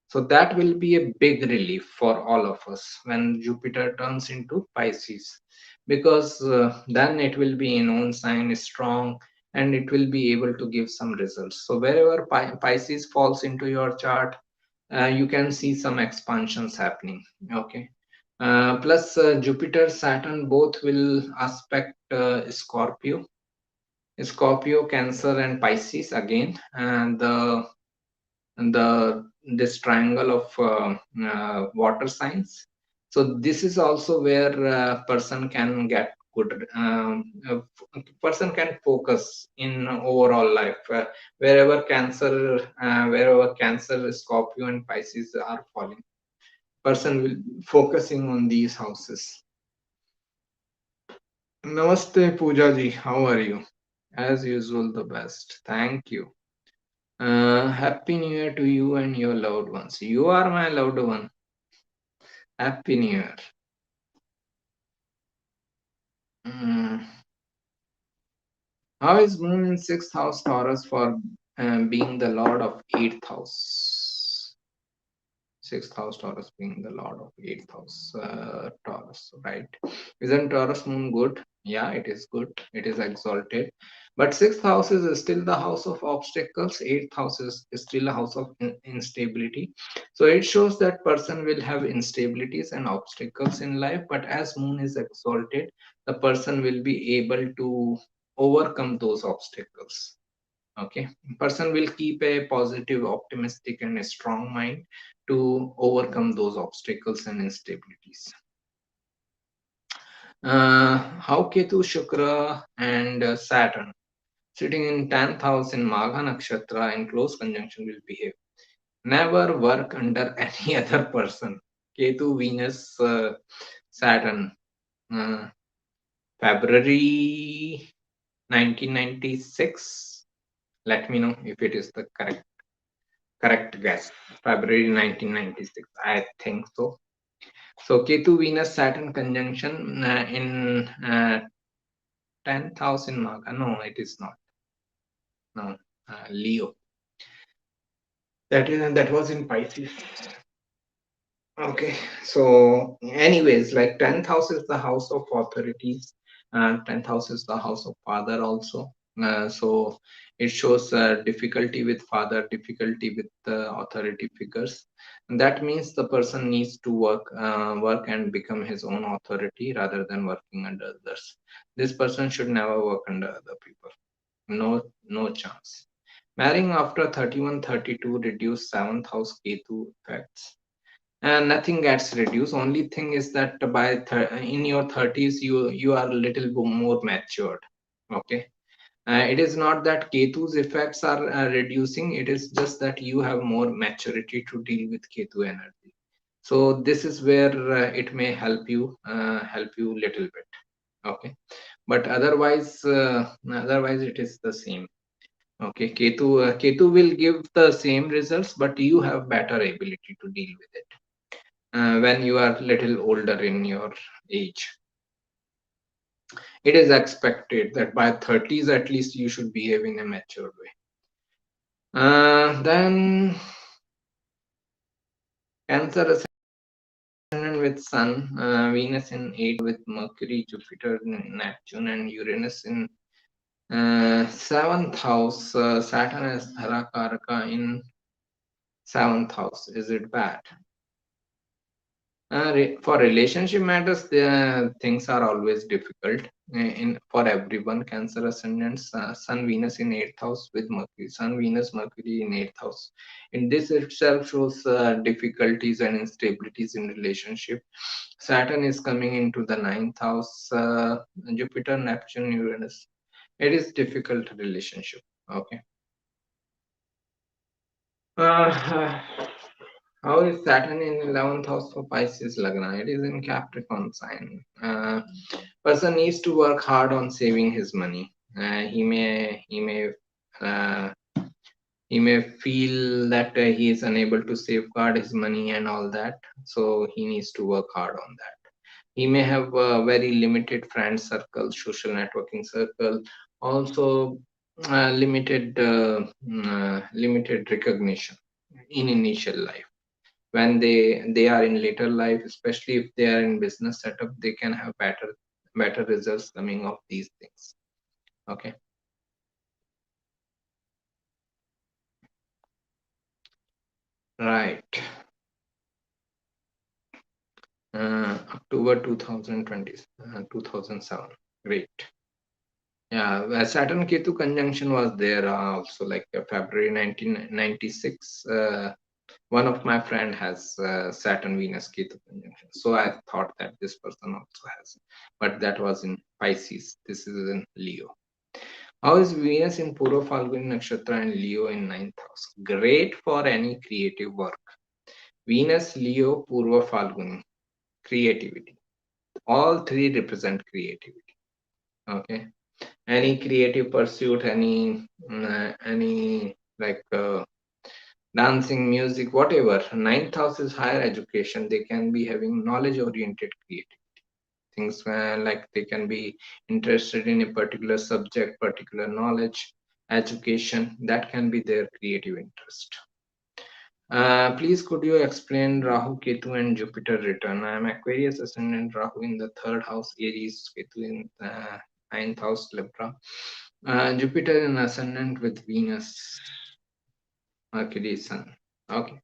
So that will be a big relief for all of us when Jupiter turns into Pisces, because then it will be in own sign strong and it will be able to give some results. So wherever Pisces falls into your chart, you can see some expansions happening. Okay. Plus Jupiter, Saturn both will aspect Scorpio, Cancer, and Pisces again, and the this triangle of water signs. So this is also where person can get good. Person can focus in overall life. Wherever Cancer, Scorpio, and Pisces are falling, person will be focusing on these houses. Namaste, Pooja ji. How are you? As usual, the best. Thank you. Happy New Year to you and your loved ones. You are my loved one. Happy New Year. Mm. How is Moon in sixth house Taurus for being the Lord of eighth house? Sixth house Taurus being the Lord of eighth house Taurus, right? Isn't Taurus Moon good? Yeah, it is good. It is exalted. But sixth house is still the house of obstacles. Eighth house is still a house of instability. So it shows that person will have instabilities and obstacles in life. But as Moon is exalted, the person will be able to overcome those obstacles. Okay, person will keep a positive, optimistic, and a strong mind to overcome those obstacles and instabilities. How Ketu, Shukra, and Saturn sitting in 10th house in Magha Nakshatra in close conjunction will behave. Never work under any other person. Ketu, Venus, Saturn. Uh, February 1996. Let me know if it is the correct guess. February 1996. I think so. So Ketu, Venus, Saturn conjunction in 10th house in Magha. No, it is not. No, Leo. That was in Pisces. Okay, so anyways, like 10th house is the house of authorities, and 10th house is the house of father also. So it shows difficulty with father, difficulty with authority figures. And that means the person needs to work and become his own authority rather than working under others. This person should never work under other people. No chance. Marrying after 31, 32 reduce 7th house Ketu effects, and nothing gets reduced. Only thing is that in your 30s you are a little more matured. Okay, it is not that Ketu's effects are reducing, it is just that you have more maturity to deal with Ketu energy. So this is where it may help you little bit. Okay, but otherwise it is the same. Okay, Ketu will give the same results, but you have better ability to deal with it when you are little older in your age. It is expected that by 30s at least you should behave in a mature way. Then Cancer ascendant with Sun, Venus in 8 with Mercury, Jupiter, Neptune, and Uranus in 7th house. Saturn as Dharakaraka in 7th house. Is it bad? For relationship matters, things are always difficult in for everyone. Cancer ascendants, Sun Venus in 8th house with Mercury, Sun Venus Mercury in 8th house. In this itself shows difficulties and instabilities in relationship. Saturn is coming into the 9th house. Jupiter, Neptune, Uranus. It is difficult relationship. Okay. Uh, how is Saturn in 11th house for Pisces Lagna? It is in Capricorn sign. Person needs to work hard on saving his money. Uh, he may feel that he is unable to safeguard his money and all that, so he needs to work hard on that. He may have a very limited friend circle, social networking circle, also limited recognition in initial life. When they are in later life, especially if they are in business setup, they can have better results coming of these things. Okay, right. October 2020, 2007. Great. Yeah, Saturn Ketu conjunction was there also, like February 1996. One of my friend has Saturn Venus Ketu conjunction, so I thought that this person also has, but that was in Pisces. This is in Leo. How is Venus in Purva Falguni Nakshatra and Leo in 9th house? Great for any creative work. Venus, Leo, Purva Falguni, creativity. All three represent creativity. Okay, any creative pursuit, any like dancing, music, whatever. 9th house is higher education. They can be having knowledge oriented creativity things, like they can be interested in a particular subject, particular knowledge, education. That can be their creative interest. Please could you explain Rahu, Ketu, and Jupiter return? I am Aquarius ascendant, Rahu in the 3rd house, Aries, Ketu in 9th house, Libra. Jupiter in ascendant with Venus, Mercury, Sun. Okay.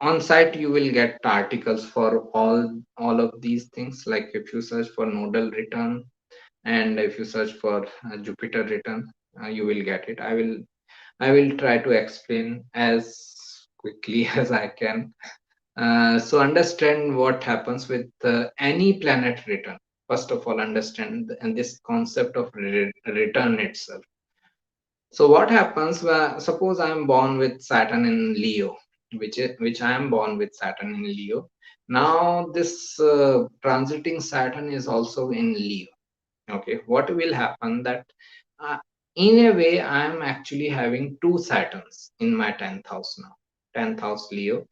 On site you will get articles for all of these things. Like if you search for nodal return and if you search for Jupiter return, You will get it. I will try to explain as quickly as I can. So understand what happens with any planet return. First of all, understand and this concept of return itself. So what happens when suppose I am born with Saturn in Leo, which I am born with Saturn in Leo. Now this transiting Saturn is also in Leo. Okay, what will happen that uh, in a way I am actually having two Saturns in my 10th house now. 10th house Leo,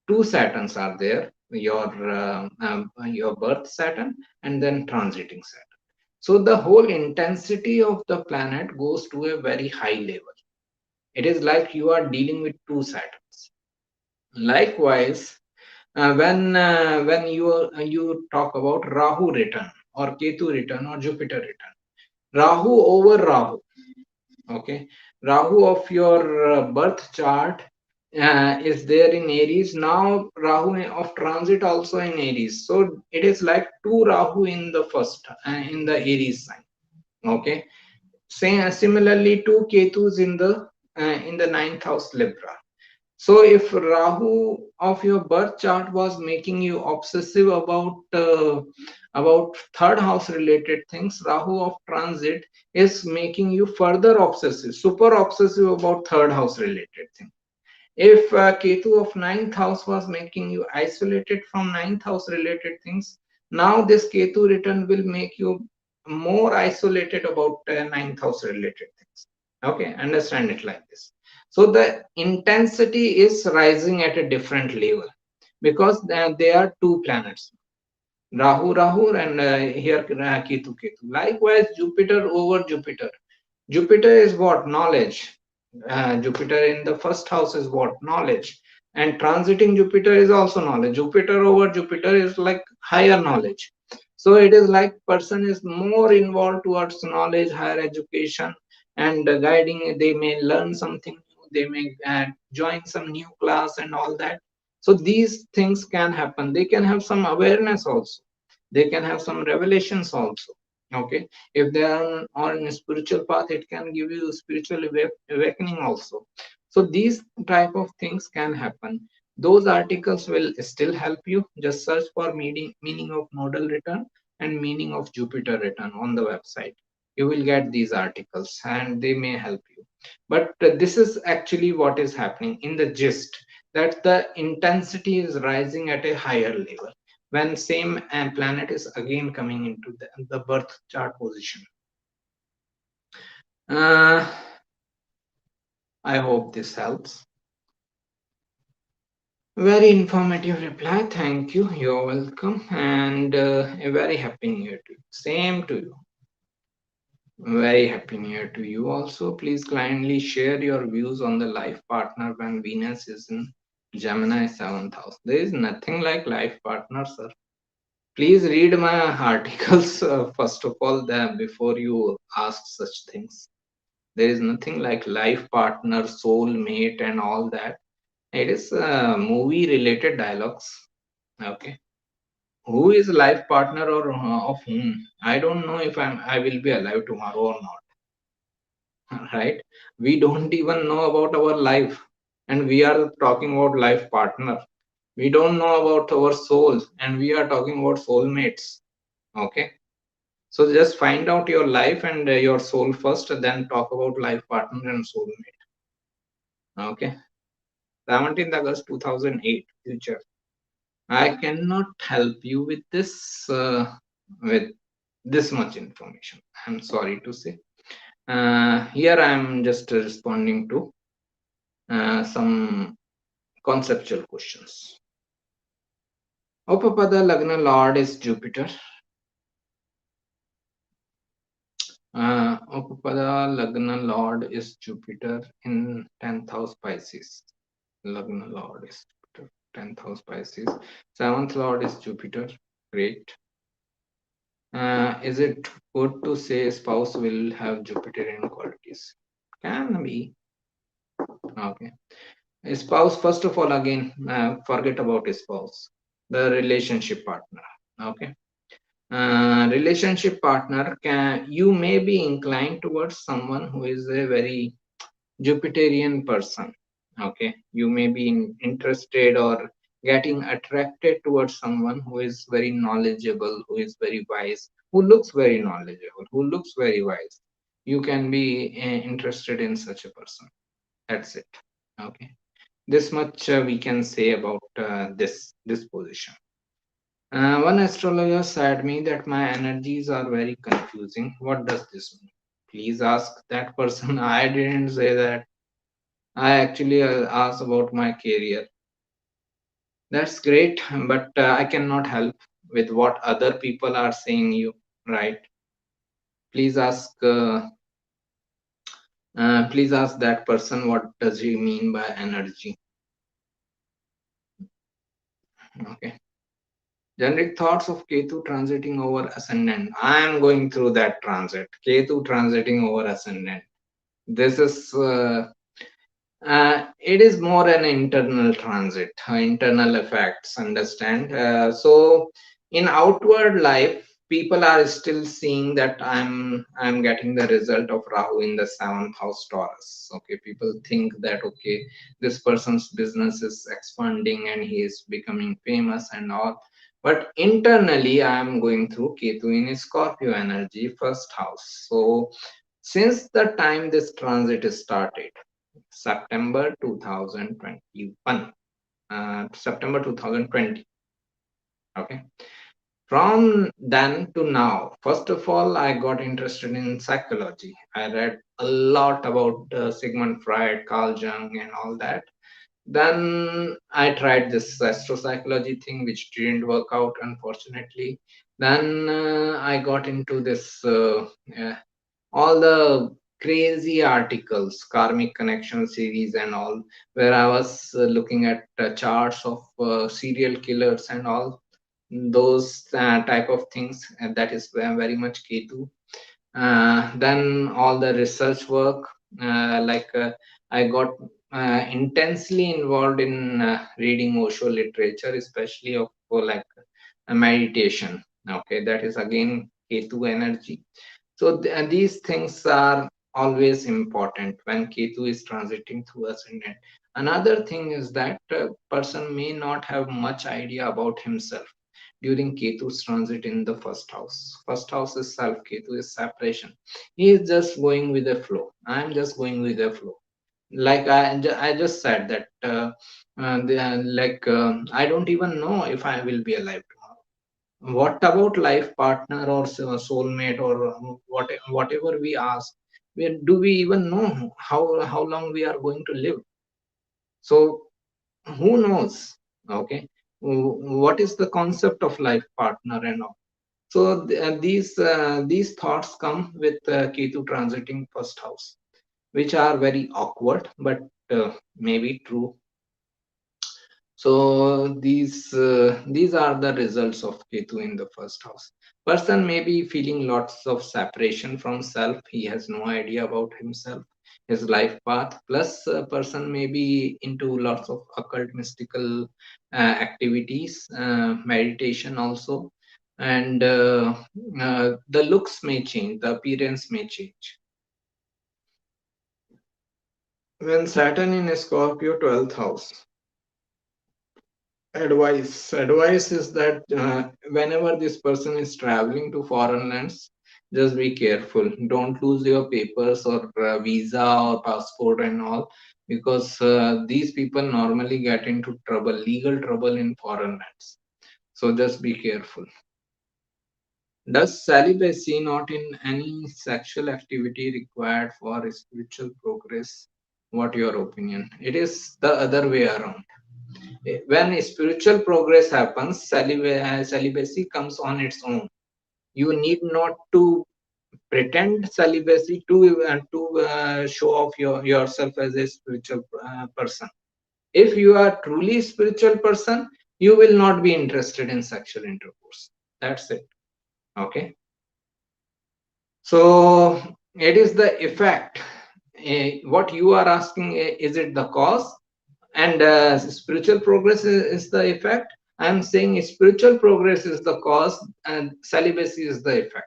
two Saturns are there, your birth Saturn and then transiting Saturn. So the whole intensity of the planet goes to a very high level. It is like you are dealing with two Saturns. Likewise, when you talk about Rahu return or Ketu return or Jupiter return, Rahu over Rahu. Okay, Rahu of your birth chart is there in Aries. Now Rahu of transit also in Aries, so it is like two Rahu in the first in the Aries sign. Okay, same similarly two Ketus in the ninth house Libra. So if Rahu of your birth chart was making you obsessive about third house related things, Rahu of transit is making you further obsessive, super obsessive about third house related things. If Ketu of ninth house was making you isolated from ninth house related things, now this Ketu return will make you more isolated about ninth house related things. Okay, understand it like this. So the intensity is rising at a different level because they are two planets, Rahu and here Ketu Ketu. Likewise, Jupiter over Jupiter. Jupiter is what? Knowledge. Jupiter in the first house is what? Knowledge. And transiting Jupiter is also knowledge. Jupiter over Jupiter is like higher knowledge. So it is like person is more involved towards knowledge, higher education, and guiding. They may learn something new. They may join some new class and all that. So these things can happen. They can have some awareness also. They can have some revelations also. Okay, if they are on a spiritual path, it can give you spiritual awakening also. So these type of things can happen. Those articles will still help you. Just search for meaning of nodal return and meaning of Jupiter return on the website. You will get these articles and they may help you. But this is actually what is happening in the gist, that the intensity is rising at a higher level when same planet is again coming into the birth chart position. uh, I hope this helps. Very informative reply, thank you, you're welcome, and a very happy new year to you. Same to you. Very happy new year to you also. Please kindly share your views on the life partner when Venus is in Gemini 7th house. There is nothing like life partner, sir. Please read my articles first of all before you ask such things. There is nothing like life partner, soul mate, and all that. It is movie related dialogues. Okay, who is life partner or of whom? I don't know if I will be alive tomorrow or not. Right? We don't even know about our life, and we are talking about life partner. We don't know about our souls, and we are talking about soulmates. Okay, so just find out your life and your soul first, then talk about life partner and soulmate. Okay, 17th August 2008, future. I cannot help you with this much information. I'm sorry to say. Here I'm just responding to some conceptual questions. Upapada Lagna Lord is Jupiter. Upapada Lagna Lord is Jupiter in 10th house Pisces. Lagna Lord is Jupiter, 10th house Pisces. 7th Lord is Jupiter. Great. Is it good to say spouse will have Jupiterian qualities? Can be. Okay. A spouse, first of all, again, forget about a spouse, the relationship partner. Okay. Relationship partner, can you may be inclined towards someone who is a very Jupiterian person. Okay, you may be interested or getting attracted towards someone who is very knowledgeable, who is very wise, who looks very knowledgeable, who looks very wise. You can be interested in such a person. That's it. Okay, this much we can say about this position. One astrologer said me that my energies are very confusing. What does this mean? Please ask that person. I didn't say that. I actually asked about my career. That's great, but I cannot help with what other people are saying you, right? Please ask. Please ask that person what does he mean by energy. Okay. Generic thoughts of Ketu transiting over ascendant. I am going through that transit. Ketu transiting over ascendant. This is it is more an internal transit, internal effects, understand? So in outward life, people are still seeing that I'm getting the result of Rahu in the seventh house Taurus. Okay, people think that okay, this person's business is expanding and he is becoming famous and all. But internally, I am going through Ketu in Scorpio energy, first house. So since the time this transit started, September 2021, September 2020. Okay. From then to now, first of all, I got interested in psychology. I read a lot about Sigmund Freud, Carl Jung, and all that. Then I tried this astropsychology thing, which didn't work out, unfortunately. Then I got into this all the crazy articles, karmic connection series and all, where I was looking at charts of serial killers and all those type of things, and that is very much Ketu. Then all the research work, I got intensely involved in reading Osho literature, especially of meditation. Okay, that is again Ketu energy. So these things are always important when Ketu is transiting through ascendant. Another thing is that person may not have much idea about himself during Ketu's transit in the first house. First house is self, Ketu is separation. He is just going with the flow. I am just going with the flow. Like I just said that I don't even know if I will be alive tomorrow. What about life partner or soulmate or whatever we ask? Do we even know how long we are going to live? So who knows? Okay, what is the concept of life partner and all? So these thoughts come with Ketu transiting first house, which are very awkward, but maybe true. So these are the results of Ketu in the first house. Person may be feeling lots of separation from self. He has no idea about himself, his life path. Plus, person may be into lots of occult mystical activities, meditation also, and the looks may change, the appearance may change. When Saturn in Scorpio 12th house, advice is that whenever this person is traveling to foreign lands, just be careful, don't lose your papers or visa or passport and all, because these people normally get into trouble, legal trouble in foreign lands. So just be careful. Does celibacy not in any sexual activity required for spiritual progress? What your opinion? It is the other way around. When spiritual progress happens, celibacy comes on its own. You need not to pretend celibacy to show off yourself as a spiritual person. If you are truly spiritual person, you will not be interested in sexual intercourse. That's it. Okay. So it is the effect. What you are asking, is it the cause? And spiritual progress is the effect. I am saying spiritual progress is the cause and celibacy is the effect.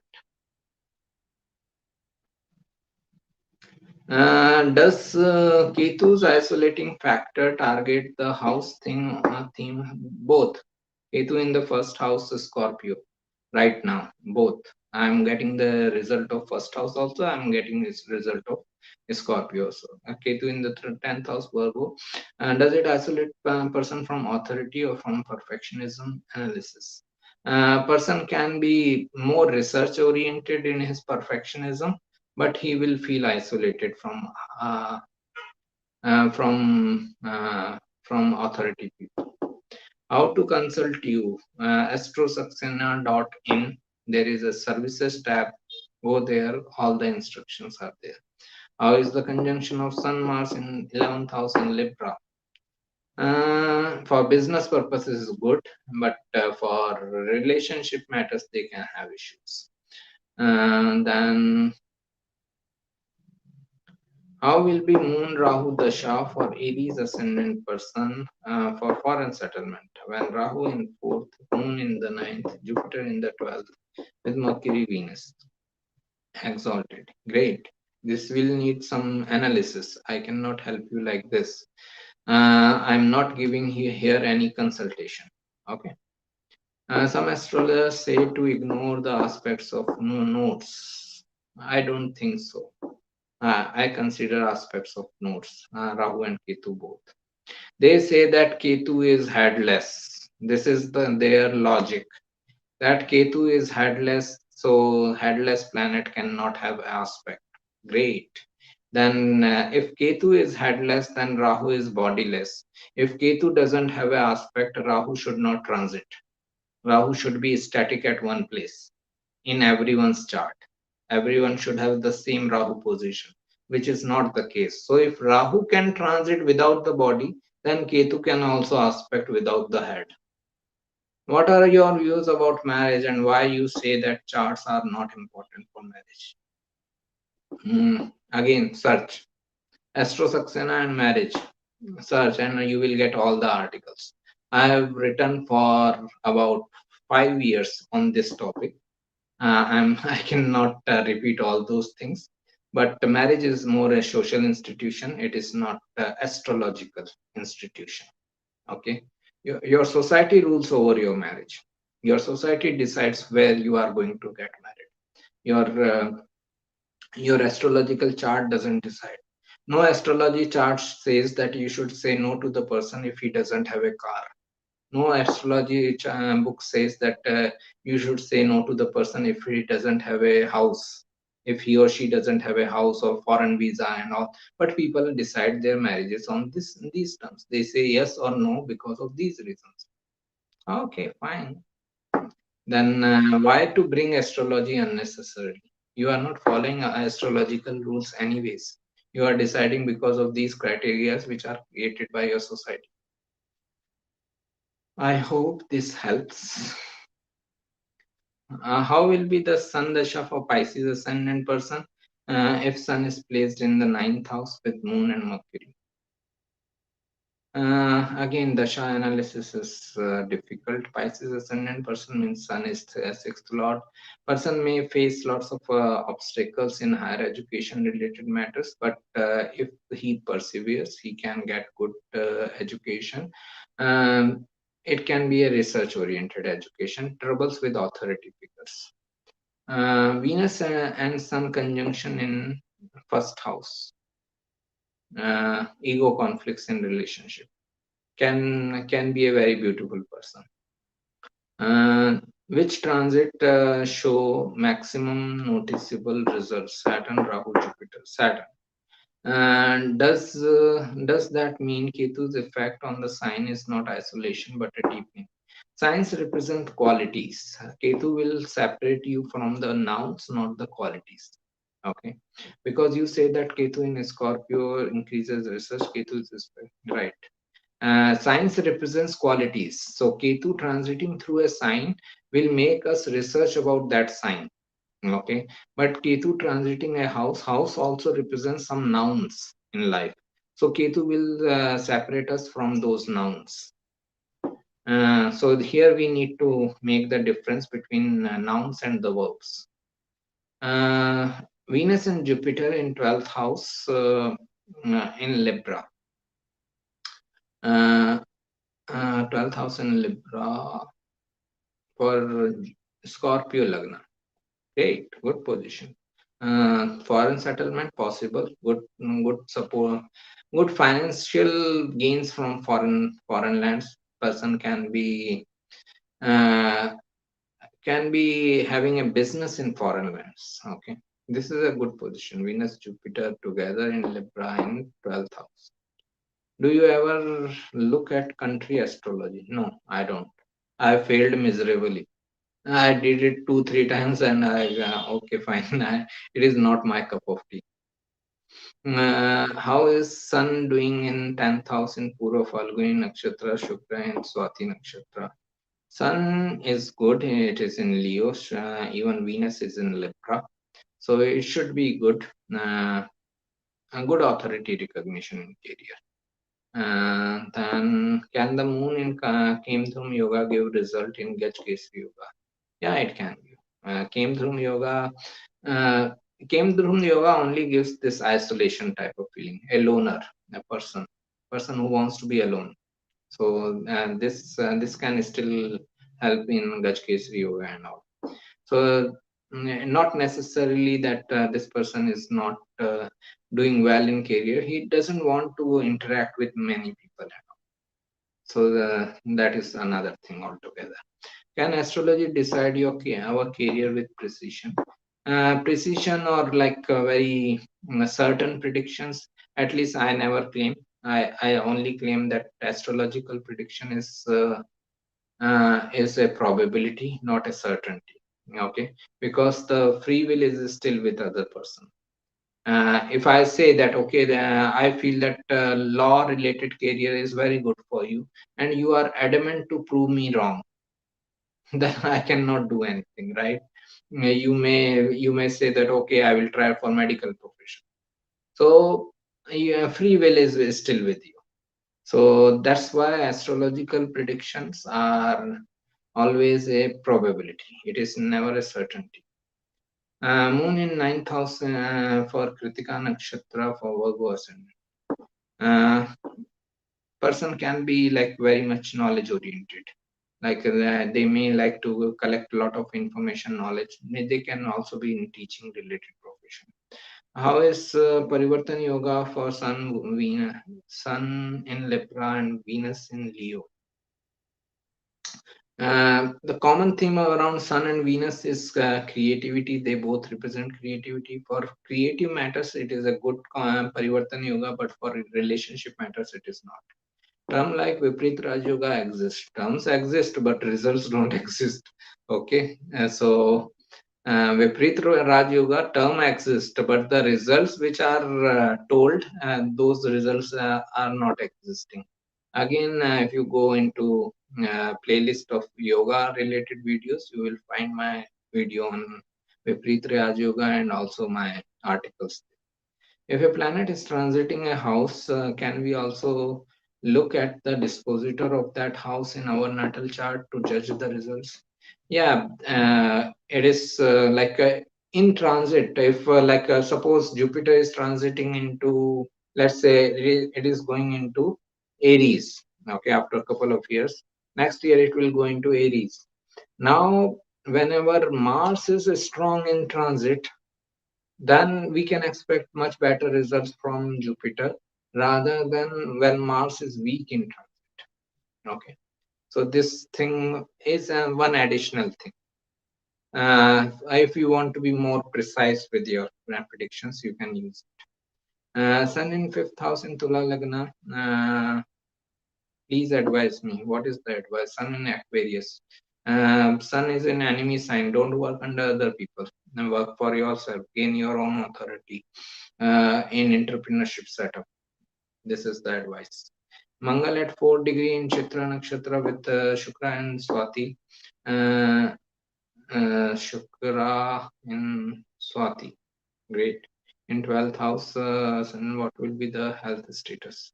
Does Ketu's isolating factor target the house theme? Both. Ketu in the first house is Scorpio. Right now, both. I'm getting the result of first house also. I'm getting this result of Scorpio. So Ketu in the 10th house Virgo. Does it isolate person from authority or from perfectionism analysis? Person can be more research oriented in his perfectionism, but he will feel isolated uh, uh, from uh, from authority people. How to consult you? Astrosaxena.in. There is a services tab. Go there. All the instructions are there. How is the conjunction of Sun Mars in 11th house in Libra? For business purposes is good, but for relationship matters they can have issues. Then how will be Moon Rahu Dasha for Aries ascendant person for foreign settlement? When Rahu in 4th, Moon in the 9th, Jupiter in the 12th, with Mercury Venus exalted. Great. This will need some analysis. I cannot help you like this. I'm not giving here any consultation. Okay. Some astrologers say to ignore the aspects of notes. I don't think so. I consider aspects of notes, Rahu and Ketu both. They say that Ketu is headless. This is their logic. That Ketu is headless, so headless planet cannot have aspect. Great. Then if Ketu is headless, then Rahu is bodiless. If Ketu doesn't have an aspect, Rahu should not transit. Rahu should be static at one place in everyone's chart. Everyone should have the same Rahu position, which is not the case. So if Rahu can transit without the body, then Ketu can also aspect without the head. What are your views about marriage and why you say that charts are not important for marriage? Again, search Astro Saxena and marriage. Search and you will get all the articles. I have written for about 5 years on this topic. I cannot repeat all those things, but marriage is more a social institution. It is not astrological institution. Okay, your society rules over your marriage. Your society decides where you are going to get married. Your astrological chart doesn't decide. No astrology chart says that you should say no to the person if he doesn't have a car. No astrology book says that you should say no to the person if he doesn't have a house, if he or she doesn't have a house or foreign visa and all. But people decide their marriages on these terms. They say yes or no because of these reasons. Okay, fine. Then why to bring astrology unnecessarily? You are not following astrological rules anyways. You are deciding because of these criteria which are created by your society. I hope this helps. How will be the Sun Dasha for Pisces ascendant person if Sun is placed in the 9th house with Moon and Mercury? Again, Dasha analysis is difficult. Pisces ascendant person means Sun is 6th lord. Person may face lots of obstacles in higher education related matters, but if he perseveres, he can get good education. Um, it can be a research oriented education. Troubles with authority figures. Venus and Sun conjunction in first house. Ego conflicts in relationship can be a very beautiful person. Which transit show maximum noticeable results? Saturn, Rahu, Jupiter. Saturn. And does that mean Ketu's effect on the sign is not isolation but a deepening? Signs represent qualities. Ketu will separate you from the nouns, not the qualities. Okay, because you say that Ketu in Scorpio increases research. Ketu is right. Science represents qualities. So Ketu transiting through a sign will make us research about that sign. Okay, but Ketu transiting a house also represents some nouns in life. So Ketu will separate us from those nouns. So here we need to make the difference between nouns and the verbs. Uh, Venus and Jupiter in 12th house in Libra. 12th house in Libra for Scorpio Lagna. Great, good position. Foreign settlement possible. Good support. Good financial gains from foreign lands. Person uh, can be having a business in foreign lands. Okay, this is a good position. Venus Jupiter together in Libra in 12th house. Do you ever look at country astrology? No, I don't. I failed miserably. I did it 2 3 times and I okay fine. It is not my cup of tea. How is Sun doing in 10th house in Purva Falguni Nakshatra, Shukra and Swati Nakshatra? Sun is good. It is in Leo. Even Venus is in Libra, so it should be good. A good authority recognition in career. Then can the moon in Kemdrum Yoga give result in Gajkesri Yoga? Yeah, it can give. Kemdrum Yoga, uh, Kemdrum Yoga only gives this isolation type of feeling, a loner, a person who wants to be alone. So this can still help in Gajkesri Yoga and all. So not necessarily that this person is not doing well in career. He doesn't want to interact with many people. So that is another thing altogether. Can astrology decide our career with precision? Precision or like very certain predictions? At least I never claim. I only claim that astrological prediction is a probability, not a certainty. Okay, because the free will is still with other person. If I say that okay, I feel that law related career is very good for you, and you are adamant to prove me wrong, then I cannot do anything, right? You may say that okay, I will try for medical profession. So yeah, free will is still with you. So that's why astrological predictions are always a probability. It is never a certainty. Moon in 9th house for Kritika Nakshatra for Virgo Ascendant. Uh, Person can be like very much knowledge oriented. Like they may like to collect a lot of information, knowledge. They can also be in teaching related profession. How is Parivartan Yoga for Sun in Libra and Venus in Leo? The common theme around Sun and Venus is creativity. They both represent creativity. For creative matters, it is a good Parivartan Yoga, but for relationship matters, it is not. Term like Viprit Raj Yoga exists. Terms exist, but results don't exist. Okay, so Viprit Raj Yoga term exists, but the results which are told, those results are not existing. Again, if you go into playlist of yoga related videos, you will find my video on Viprit Raj Yoga and also my articles. If a planet is transiting a house, can we also look at the dispositor of that house in our natal chart to judge the results? Yeah, it is like in transit. If like suppose Jupiter is transiting into, let's say it is going into Aries. Okay, after a couple of years, next year it will go into Aries. Now, whenever Mars is strong in transit, then we can expect much better results from Jupiter rather than when Mars is weak in transit. Okay, so this thing is one additional thing. If you want to be more precise with your predictions, you can use it. Sun in 5th house in Tula Lagna. Please advise me. What is the advice? Sun in Aquarius. Sun is an enemy sign. Don't work under other people. Work for yourself. Gain your own authority in entrepreneurship setup. This is the advice. Mangal at 4 degree in Chitra Nakshatra with Shukra and Swati. Uh, Shukra in Swati. Great. In 12th house, what will be the health status?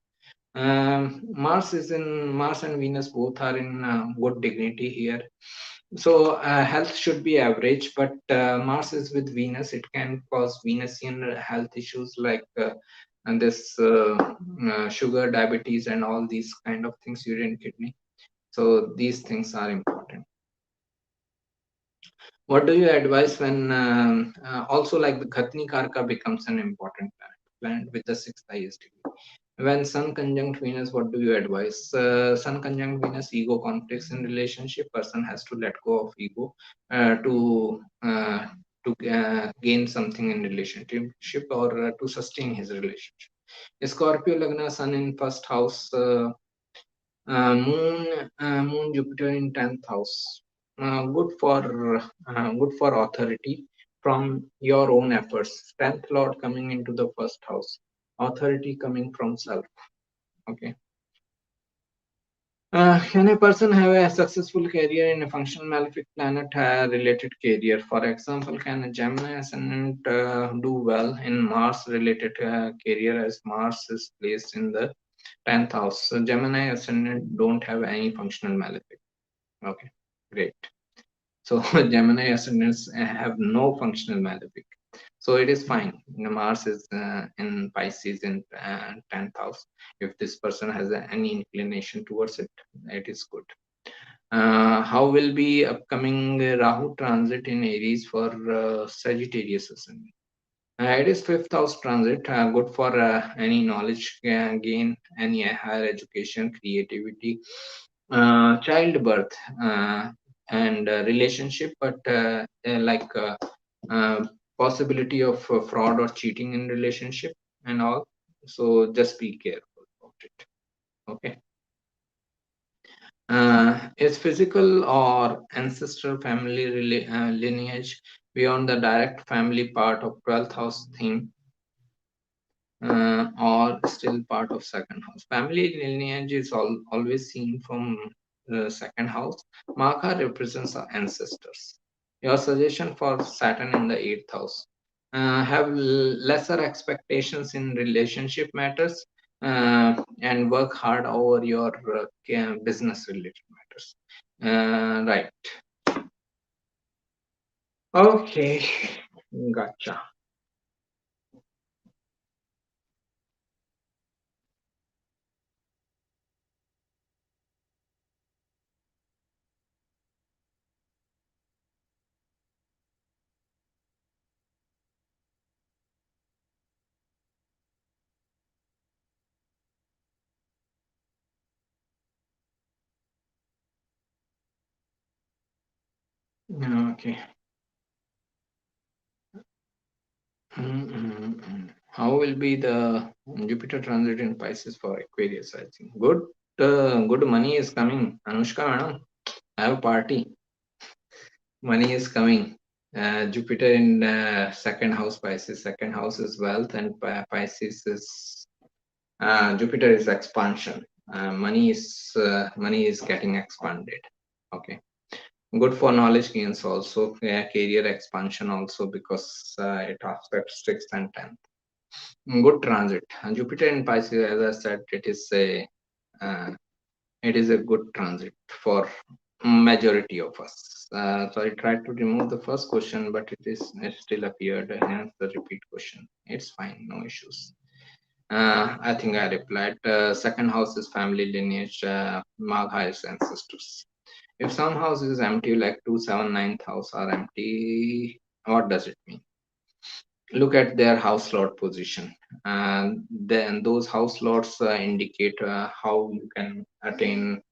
Mars and Venus both are in good dignity here. So health should be average, but Mars is with Venus. It can cause Venusian health issues like and this sugar, diabetes, and all these kind of things, urine, kidney. So these things are important. What do you advise when also like the Khatni Karka becomes an important planet with the sixth highest degree? When Sun conjunct Venus, what do you advise? Sun conjunct Venus, ego conflicts in relationship. Person has to let go of ego to gain something in relationship or to sustain his relationship. Scorpio Lagna, Sun in first house. Moon Jupiter in 10th house. Good for authority from your own efforts. 10th Lord coming into the first house. Authority coming from self. Okay. Can a person have a successful career in a functional malefic planet related career? For example, can a Gemini ascendant do well in Mars related career as Mars is placed in the 10th house? So Gemini ascendant don't have any functional malefic. Okay, great. So Gemini ascendants have no functional malefic. So it is fine. Mars is in Pisces in 10th house. If this person has any inclination towards it, it is good. How will be upcoming Rahu transit in Aries for Sagittarius ascendant? It is fifth house transit, good for any knowledge gain, any higher education, creativity, childbirth, and relationship, but like uh, possibility of fraud or cheating in relationship and all. So just be careful about it. Okay. Is physical or ancestral family lineage beyond the direct family part of 12th house theme or still part of second house? Family lineage is always seen from the second house. Magha represents our ancestors. Your suggestion for Saturn in the eighth house. Have lesser expectations in relationship matters and work hard over your business related matters. Right. Okay. Gotcha. Okay. How will be the Jupiter transit in Pisces for Aquarius? I think good money is coming. Anushka, madam, have a party. Money is coming. Jupiter in second house Pisces. Second house is wealth, and Pisces is Jupiter is expansion. Money is getting expanded. Okay, good for knowledge gains also. Career expansion also because it aspects sixth and tenth. Good transit. Jupiter in Pisces, as I said, uh, it is a good transit for majority of us. So I tried to remove the first question, but it still appeared, hence the repeat question. It's fine, no issues. I think I replied. Second house is family lineage, Magha is ancestors. If some house is empty, like 279th house are empty, what does it mean? Look at their house lord position, and then those house lords indicate how you can attain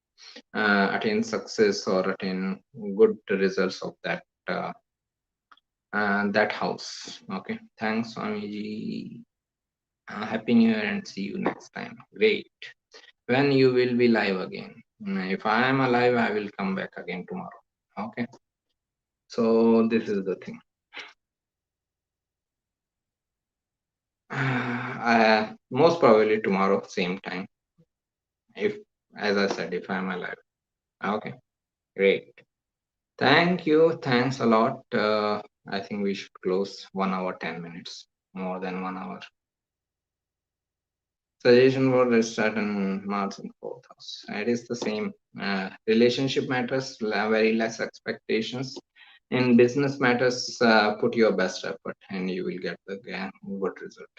success or attain good results of that house. Okay, thanks Swamiji. Happy New Year and see you next time. Great. When you will be live again? If I am alive, I will come back again tomorrow. Okay, so this is the thing. Most probably tomorrow, same time. If, as I said, if I'm alive. Okay, great. Thank you. Thanks a lot. I think we should close 1 hour, 10 minutes, more than 1 hour. Suggestion for the Saturn, Mars in fourth house. It is the same. Relationship matters, very less expectations. In business matters, put your best effort and you will get the good result.